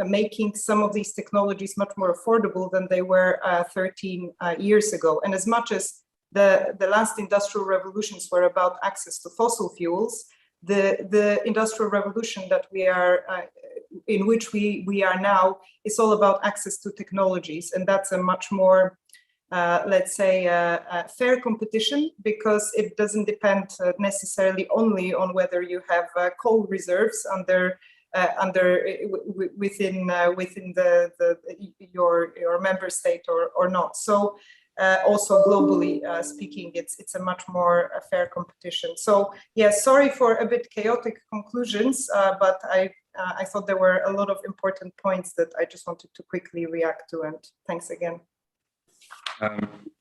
making some of these technologies much more affordable than they were 13 years ago. And as much as the last industrial revolutions were about access to fossil fuels, the industrial revolution that in which we are now is all about access to technologies, and that's a much more let's say fair competition, because it doesn't depend necessarily only on whether you have coal reserves within your member state or not. So also globally speaking, it's a much more fair competition. So yeah, sorry for a bit chaotic conclusions, but I thought there were a lot of important points that I just wanted to quickly react to, and thanks again.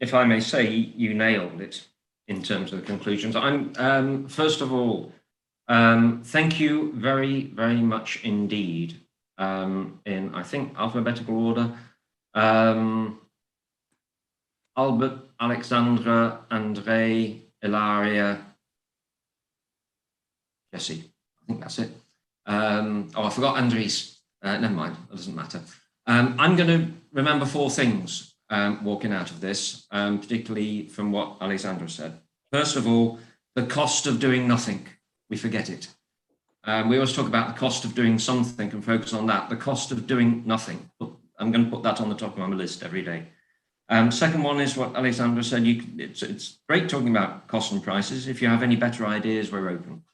If I may say, you nailed it in terms of the conclusions. I'm first of all, thank you very, very much indeed. In I think alphabetical order, Albert, Aleksandra, Andrei, Ilaria, Jesse. I think that's it. Oh, I forgot Andris. Never mind. That doesn't matter. I'm going to remember 4 things. Walking out of this, particularly from what Aleksandra said. First of all, the cost of doing nothing. We forget it. We always talk about the cost of doing something and focus on that. The cost of doing nothing. I'm going to put that on the top of my list every day. Second one is what Aleksandra said. It's great talking about costs and prices. If you have any better ideas, we're open.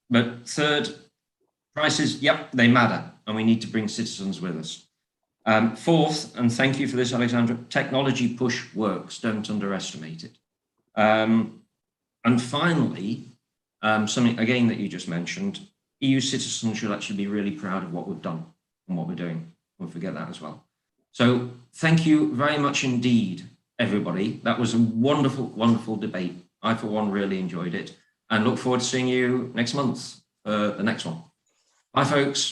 But third, prices, yep, they matter, and we need to bring citizens with us. Fourth, and thank you for this, Aleksandra, technology push works, don't underestimate it. And finally, something again that you just mentioned, EU citizens should actually be really proud of what we've done and what we're doing. Don't forget that as well. So thank you very much indeed, everybody. That was a wonderful, wonderful debate. I, for one, really enjoyed it, and look forward to seeing you next month for the next one. Bye, folks.